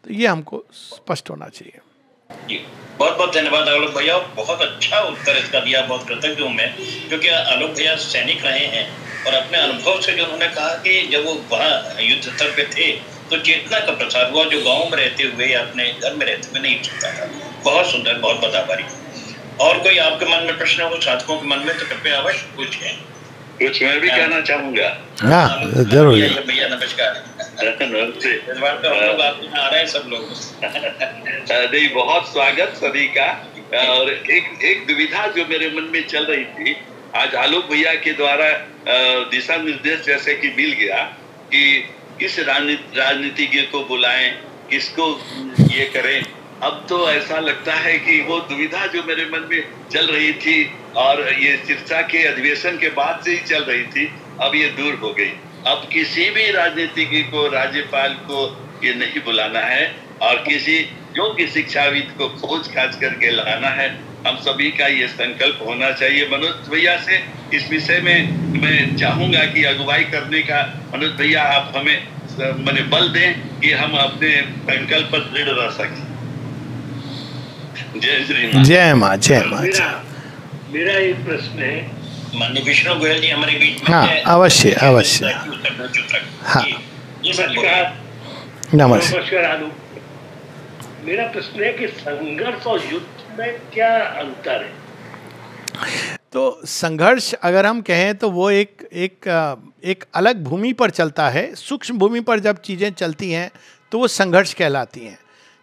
तो ये हमको स्पष्ट होना चाहिए। बहुत बहुत धन्यवाद आलोक भैया, बहुत अच्छा उत्तर इसका दिया, बहुत कृतज्ञ हूँ मैं, क्योंकि आलोक भैया सैनिक रहे हैं और अपने अनुभव से जो उन्होंने कहा कि जब वो वहाँ युद्ध स्थल पे थे तो चेतना का प्रसार हुआ जो गांव में रहते हुए या अपने घर में रहते हुए नहीं हो सकता था। बहुत सुंदर, बहुत बदाबारी। और कोई आपके मन में प्रश्न हो, साधकों के मन में, तो कृपया अवश्य पूछें। कुछ मैं भी कहना चाहूंगा। हाँ जरूर भैया नमस्कार। नमस्ते। इस बार तो हम लोग आपके यहाँ आ रहे हैं, सब लोग। नहीं, बहुत स्वागत सभी का। और एक दुविधा जो मेरे मन में चल रही थी, आज आलोक भैया के द्वारा दिशा निर्देश जैसे कि मिल गया कि किस राजनीतिज्ञ को बुलाएं, किसको ये करें। अब तो ऐसा लगता है कि वो दुविधा जो मेरे मन में चल रही थी और ये चर्चा के अधिवेशन के बाद से ही चल रही थी, अब ये दूर हो गई। अब किसी भी राजनीतिज्ञ को, राज्यपाल को ये नहीं बुलाना है और किसी योग्य शिक्षाविद को खोज खाज करके लाना है। हम सभी का ये संकल्प होना चाहिए। मनोज भैया से इस विषय में मैं चाहूंगा कि अगुवाई करने का, मनोज भैया आप हमें मने बल दें कि हम अपने संकल्प पर दृढ़ रह सकें। जय श्री मां। जय मां, जय मां। मेरा एक प्रश्न है, माननीय विष्णु गोयल जी हमारे बीच में। हाँ अवश्य अवश्य। हाँ नमस्कार आलोक। मेरा प्रश्न है कि संघर्ष और युद्ध में क्या अंतर है? तो संघर्ष अगर हम कहें तो वो एक अलग भूमि पर चलता है। सूक्ष्म भूमि पर जब चीज़ें चलती हैं तो वो संघर्ष कहलाती हैं,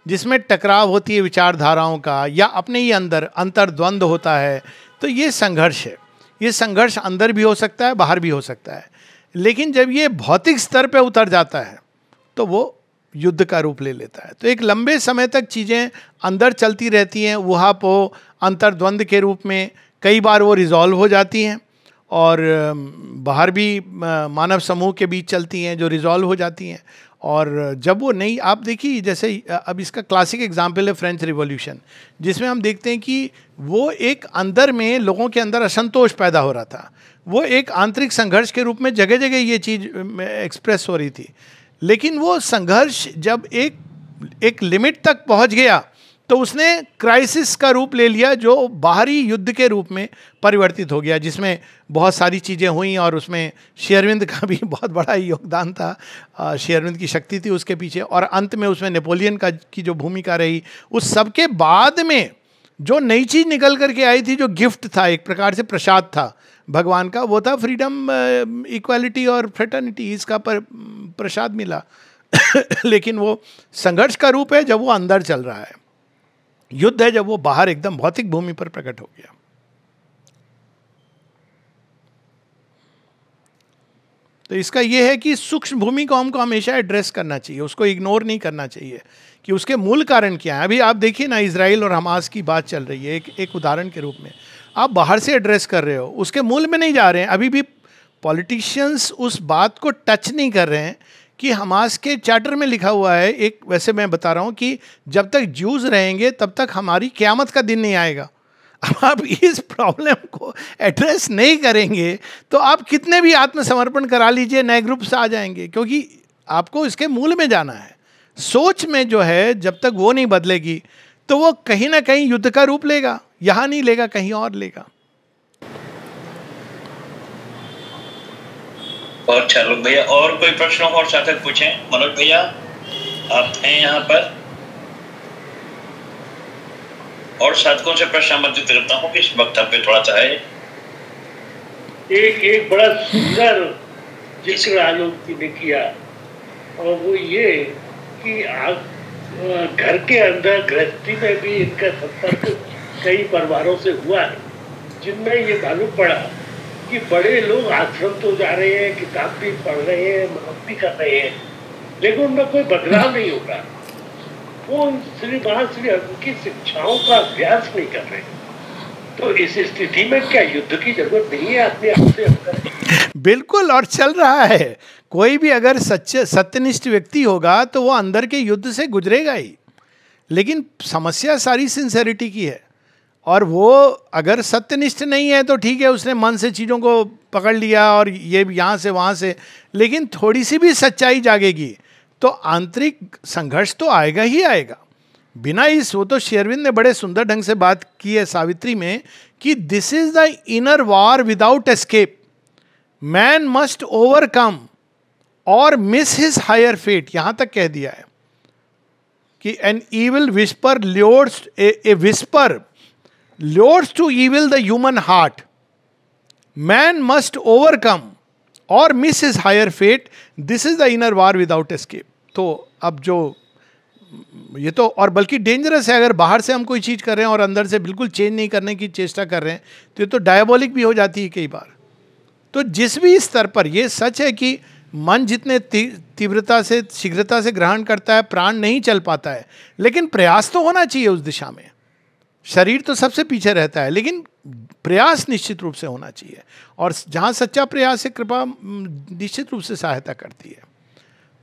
जिसमें टकराव होती है विचारधाराओं का या अपने ही अंदर अंतर्द्वंद होता है। तो ये संघर्ष है। ये संघर्ष अंदर भी हो सकता है, बाहर भी हो सकता है। लेकिन जब ये भौतिक स्तर पे उतर जाता है तो वो युद्ध का रूप ले लेता है। तो एक लंबे समय तक चीज़ें अंदर चलती रहती हैं, वहापो अंतर्द्वंद के रूप में। कई बार वो रिजॉल्व हो जाती हैं और बाहर भी मानव समूह के बीच चलती हैं जो रिजॉल्व हो जाती हैं। और जब वो नहीं, आप देखिए जैसे अब इसका क्लासिक एग्जाम्पल है फ्रेंच रिवॉल्यूशन, जिसमें हम देखते हैं कि वो एक अंदर में लोगों के अंदर असंतोष पैदा हो रहा था। वो एक आंतरिक संघर्ष के रूप में जगह जगह ये चीज़ एक्सप्रेस हो रही थी। लेकिन वो संघर्ष जब एक लिमिट तक पहुंच गया तो उसने क्राइसिस का रूप ले लिया, जो बाहरी युद्ध के रूप में परिवर्तित हो गया, जिसमें बहुत सारी चीज़ें हुई और उसमें शेरविंद का भी बहुत बड़ा योगदान था। शेरविंद की शक्ति थी उसके पीछे, और अंत में उसमें नेपोलियन की जो भूमिका रही। उस सब के बाद में जो नई चीज़ निकल करके आई थी, जो गिफ्ट था, एक प्रकार से प्रसाद था भगवान का, वो था फ्रीडम, इक्वालिटी और फ्रेटर्निटी। इसका प्रसाद मिला। लेकिन वो संघर्ष का रूप है जब वो अंदर चल रहा है। युद्ध है जब वो बाहर एकदम भौतिक भूमि पर प्रकट हो गया। तो इसका यह है कि सूक्ष्म भूमि को हमको हमेशा एड्रेस करना चाहिए, उसको इग्नोर नहीं करना चाहिए कि उसके मूल कारण क्या है। अभी आप देखिए ना, इजराइल और हमास की बात चल रही है एक उदाहरण के रूप में। आप बाहर से एड्रेस कर रहे हो, उसके मूल में नहीं जा रहे हैं। अभी भी पॉलिटिशियंस उस बात को टच नहीं कर रहे हैं कि हमास के चार्टर में लिखा हुआ है, एक वैसे मैं बता रहा हूँ कि जब तक ज्यूज रहेंगे तब तक हमारी क़यामत का दिन नहीं आएगा। अब आप इस प्रॉब्लम को एड्रेस नहीं करेंगे तो आप कितने भी आत्मसमर्पण करा लीजिए, नए ग्रुप से आ जाएंगे, क्योंकि आपको इसके मूल में जाना है। सोच में जो है, जब तक वो नहीं बदलेगी तो वो कहीं ना कहीं युद्ध का रूप लेगा। यहाँ नहीं लेगा, कहीं और लेगा। और चलो भैया, और कोई प्रश्न हो और साथक पूछें। मनोज भैया आप हैं यहाँ पर, और साधकों से प्रश्न आमंत्रित करता हूँ कि इस वक्त पे थोड़ा सा है। एक बड़ा सुंदर जिक्र आलोक जी ने किया, और वो ये कि घर के अंदर गृहस्थी में भी इनका संपर्क कई परिवारों से हुआ है, जिनमें ये मालूम पड़ा कि बड़े लोग आश्रम तो जा रहे हैं, किताब भी पढ़ रहे हैं, मदद भी कर रहे हैं, लेकिन उनमें कोई बदलाव नहीं हो रहा। वो श्री की शिक्षाओं का अभ्यास नहीं कर रहे। तो इस स्थिति में क्या युद्ध की जरूरत नहीं है अपने आप से? बिल्कुल, और चल रहा है। कोई भी अगर सत्यनिष्ठ व्यक्ति होगा तो वो अंदर के युद्ध से गुजरेगा ही। लेकिन समस्या सारी सिंसेरिटी की है, और वो अगर सत्यनिष्ठ नहीं है तो ठीक है, उसने मन से चीज़ों को पकड़ लिया और ये यहाँ से वहाँ से, लेकिन थोड़ी सी भी सच्चाई जागेगी तो आंतरिक संघर्ष तो आएगा ही आएगा। बिना इस, वो तो शेरविंद ने बड़े सुंदर ढंग से बात की है सावित्री में कि this is the inner war without escape, man must overcome or miss his higher fate, यहां तक कह दिया है कि an evil whisper lures a whisper lures to evil the human heart, man must overcome or miss his higher fate, this is the inner war without escape. तो अब जो ये तो और बल्कि डेंजरस है, अगर बाहर से हम कोई चीज़ कर रहे हैं और अंदर से बिल्कुल चेंज नहीं करने की चेष्टा कर रहे हैं तो ये तो डायबोलिक भी हो जाती है कई बार। तो जिस भी स्तर पर ये सच है कि मन जितने तीव्रता से शीघ्रता से ग्रहण करता है प्राण नहीं चल पाता है, लेकिन प्रयास तो होना चाहिए उस दिशा में। शरीर तो सबसे पीछे रहता है, लेकिन प्रयास निश्चित रूप से होना चाहिए, और जहाँ सच्चा प्रयास है कृपा निश्चित रूप से सहायता करती है।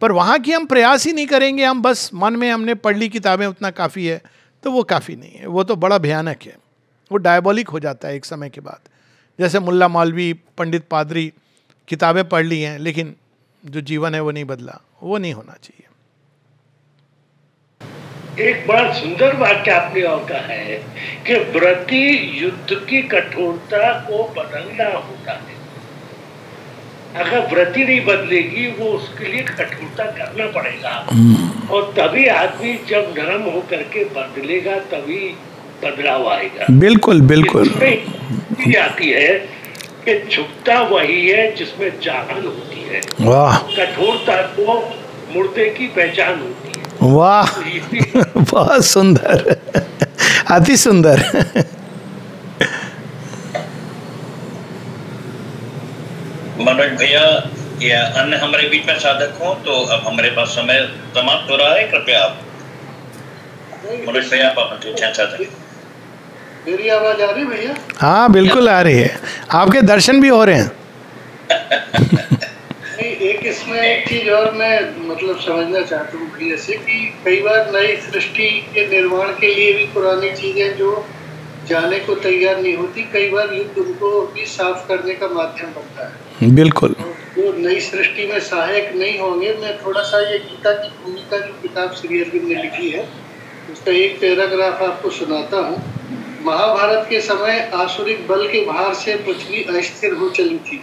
पर वहाँ की हम प्रयास ही नहीं करेंगे, हम बस मन में हमने पढ़ ली किताबें उतना काफ़ी है, तो वो काफ़ी नहीं है, वो तो बड़ा भयानक है, वो डायबोलिक हो जाता है एक समय के बाद। जैसे मुल्ला मौलवी पंडित पादरी किताबें पढ़ ली हैं लेकिन जो जीवन है वो नहीं बदला, वो नहीं होना चाहिए। एक बड़ा सुंदर वाक्य आपने और कहा है कि व्रति युद्ध की कठोरता को बदलना होता है। अगर व्रति नहीं बदलेगी वो उसके लिए कठोरता करना पड़ेगा, और तभी आदमी जब नरम होकर के बदलेगा तभी बदलाव आएगा। बिल्कुल बिल्कुल। इसमें आती है कि झुकता वही है जिसमें जान होती है। वाह, कठोरता को मुर्दे की पहचान होती है। वाह बहुत सुंदर, अति सुंदर। मनोज भैया या अन्य हमारे बीच में साधक हो तो अब हमारे पास समय समाप्त हो रहा है, कृपया आप मनोज भैया आप अपने साधक। मेरी आवाज आ रही भैया? हाँ बिल्कुल आ रही है, आपके दर्शन भी हो रहे हैं। नहीं, एक इसमें एक चीज और मैं मतलब समझना चाहता हूँ भैया से कि कई बार नई सृष्टि के निर्माण के लिए भी पुरानी चीजें जो जाने को तैयार नहीं होती, कई बार युद्ध उनको भी साफ करने का माध्यम बनता है। बिल्कुल। वो नई सृष्टि में सहायक नहीं होंगे। मैं थोड़ा सा ये गीता की भूमिका जो किताब श्री अरविंद ने लिखी है उसका एक पैराग्राफ आपको सुनाता हूँ। महाभारत के समय आसुरिक बल के भार से पृथ्वी अस्थिर हो चली थी।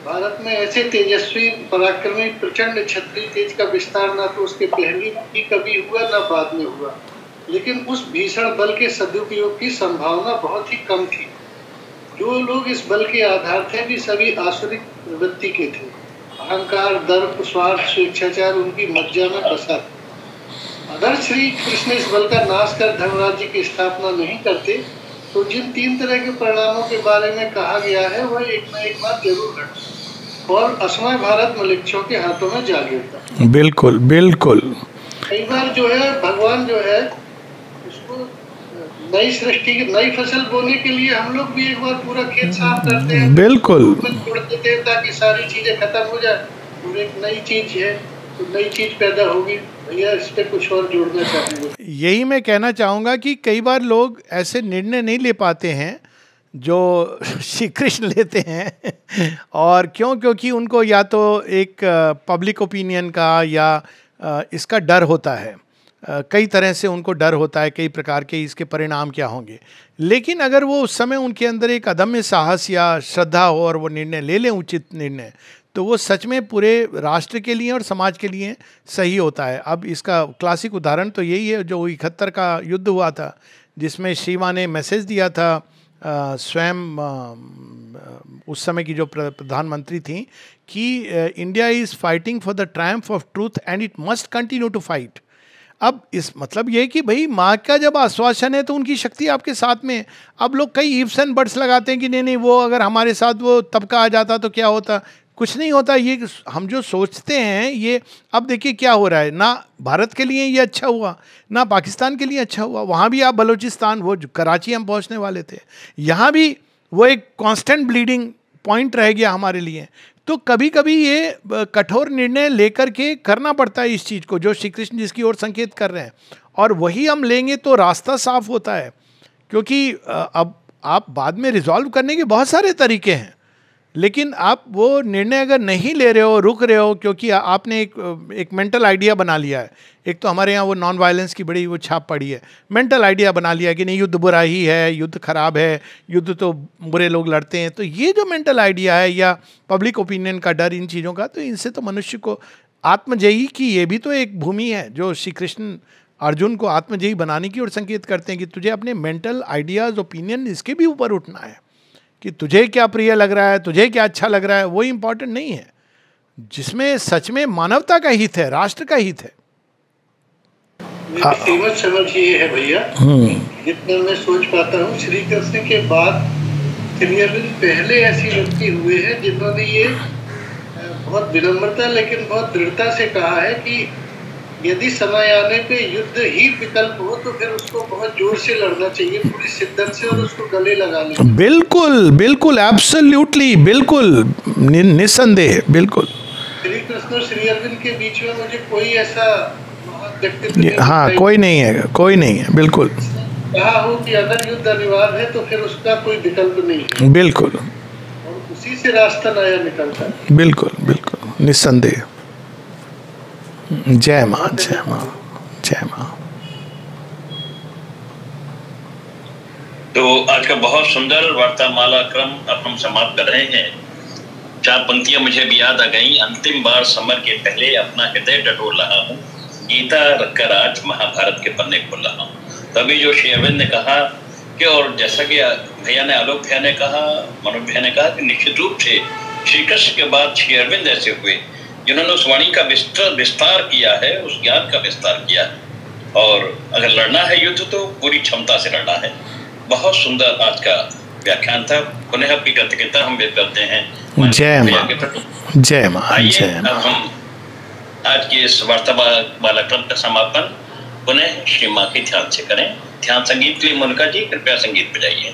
भारत में ऐसे तेजस्वी पराक्रमी प्रचंड क्षत्रिय तेज का विस्तार न तो उसके पहले ही कभी हुआ न बाद में हुआ, लेकिन उस भीषण बल के सदुपयोग की संभावना बहुत ही कम थी। जो लोग इस बल के आधार थे भी सभी आसुरिक वृत्ति के थे। अहंकार, दर्प, स्वार्थ, स्वेच्छाचार उनकी मज्जा में बसा था। अगर श्री कृष्ण इस बल का नाश कर धर्मराज्य की स्थापना नहीं करते तो जिन 3 तरह के परिणामों के बारे में कहा गया है वह एक न एक बार जरूर घटता और असमय भारत मलिक्षों के हाथों में जा गिरता। बिल्कुल बिल्कुल। कई बार जो है भगवान जो है उसको नई सृष्टि की नई फसल बोने के लिए हम लोग भी एक बार पूरा खेत साफ करते हैं, बिल्कुल छोड़ देते हैं ताकि सारी चीजें खत्म हो जाए और एक नई चीज है तो नई चीज पैदा होगी। भैया इस पे कुछ और जोड़ना चाहूँगा। यही मैं कहना चाहूँगा कि कई बार लोग ऐसे निर्णय नहीं ले पाते हैं जो श्री कृष्ण लेते हैं। और क्यों? क्योंकि उनको या तो एक पब्लिक ओपिनियन का या इसका डर होता है, कई तरह से उनको डर होता है, कई प्रकार के इसके परिणाम क्या होंगे। लेकिन अगर वो उस समय उनके अंदर एक अदम्य साहस या श्रद्धा हो और वो निर्णय ले लें, उचित निर्णय, तो वो सच में पूरे राष्ट्र के लिए और समाज के लिए सही होता है। अब इसका क्लासिक उदाहरण तो यही है जो 71 का युद्ध हुआ था, जिसमें शिवा ने मैसेज दिया था स्वयं उस समय की जो प्रधानमंत्री थी कि India is fighting for the triumph of truth and it must continue to fight. अब इस मतलब ये कि भाई माँ का जब आश्वासन है तो उनकी शक्ति आपके साथ में है। अब लोग कई इफ्स एंड बट्स लगाते हैं कि नहीं नहीं वो अगर हमारे साथ वो तबका आ जाता तो क्या होता। कुछ नहीं होता। ये हम जो सोचते हैं ये अब देखिए क्या हो रहा है, ना भारत के लिए ये अच्छा हुआ ना पाकिस्तान के लिए अच्छा हुआ। वहाँ भी आप बलूचिस्तान, वो कराची हम पहुँचने वाले थे, यहाँ भी वो एक कांस्टेंट ब्लीडिंग पॉइंट रह गया हमारे लिए। तो कभी कभी ये कठोर निर्णय लेकर के करना पड़ता है इस चीज़ को, जो श्री कृष्ण जिसकी ओर संकेत कर रहे हैं, और वही हम लेंगे तो रास्ता साफ होता है। क्योंकि अब आप बाद में रिजॉल्व करने के बहुत सारे तरीके हैं, लेकिन आप वो निर्णय अगर नहीं ले रहे हो, रुक रहे हो, क्योंकि आपने एक मेंटल आइडिया बना लिया है। एक तो हमारे यहाँ वो नॉन वायलेंस की बड़ी वो छाप पड़ी है, मेंटल आइडिया बना लिया कि नहीं युद्ध बुरा ही है, युद्ध खराब है, युद्ध तो बुरे लोग लड़ते हैं। तो ये जो मेंटल आइडिया है या पब्लिक ओपिनियन का डर इन चीज़ों का, तो इनसे तो मनुष्य को आत्मजयी की ये भी तो एक भूमि है जो श्री कृष्ण अर्जुन को आत्मजयी बनाने की ओर संकेत करते हैं कि तुझे अपने मेंटल आइडियाज ओपिनियन इसके भी ऊपर उठना है कि तुझे क्या प्रिय लग रहा है, तुझे क्या अच्छा लग रहा है, वो इंपॉर्टेंट नहीं है। जिसमें सच में मानवता का हित है, राष्ट्र का हित है। मेरी समझ ये है भैया, जितना मैं सोच पाता हूँ, श्री कृष्ण के बाद श्री अरविंद पहले ऐसे व्यक्ति हुए हैं जिन्होंने ये बहुत विनम्रता लेकिन बहुत दृढ़ता से कहा है कि यदि समय आने पे युद्ध ही विकल्प हो तो फिर उसको बहुत जोर से लड़ना चाहिए, पूरी शिद्दत से, और उसको गले लगाने चाहिए। बिल्कुल बिल्कुल, एब्सोल्युटली, बिल्कुल, निस्संदेह, बिल्कुल। श्री कृष्ण और श्री अरविंद के बीच में मुझे कोई ऐसा व्यक्तित्व, हाँ, कोई नहीं है, कोई नहीं है, बिल्कुल। कहा हो कि अगर युद्ध अनिवार्य है तो फिर उसका कोई विकल्प नहीं है, बिल्कुल, और उसी से रास्ता नया निकलता है। बिल्कुल बिल्कुल, निस्संदेह। जय माँ, जय माँ, जय माँ। तो आज का बहुत सुंदर वार्तामाला क्रम अब हम समाप्त कर रहे हैं। 4 पंक्तियां मुझे भी याद आ गई। अंतिम बार समर के पहले अपना हृदय टटोल रहा हूँ, गीता रखकर आज महाभारत के पन्ने खोल रहा हूँ। तभी जो श्री अरविंद ने कहा कि, और जैसा कि भैया ने, आलोक भैया ने कहा, मनोज भैया ने कहा कि निश्चित रूप से श्री कृष्ण के बाद श्री अरविंद ऐसे हुए जिन्होंने उस वाणी का विस्तार किया है, उस ज्ञान का विस्तार किया है। और अगर लड़ना है युद्ध तो पूरी क्षमता से लड़ना है। बहुत सुंदर आज का व्याख्यान था। पुनः आपकी कृतज्ञता हम व्यक्त करते हैं। जय माँ, जय माँ। आइए अब हम आज के इस वार्तामाला क्रम का समापन पुनः श्री माँ के ध्यान से करें। ध्यान संगीत के लिए मोनिका जी कृपया संगीत बजाइए।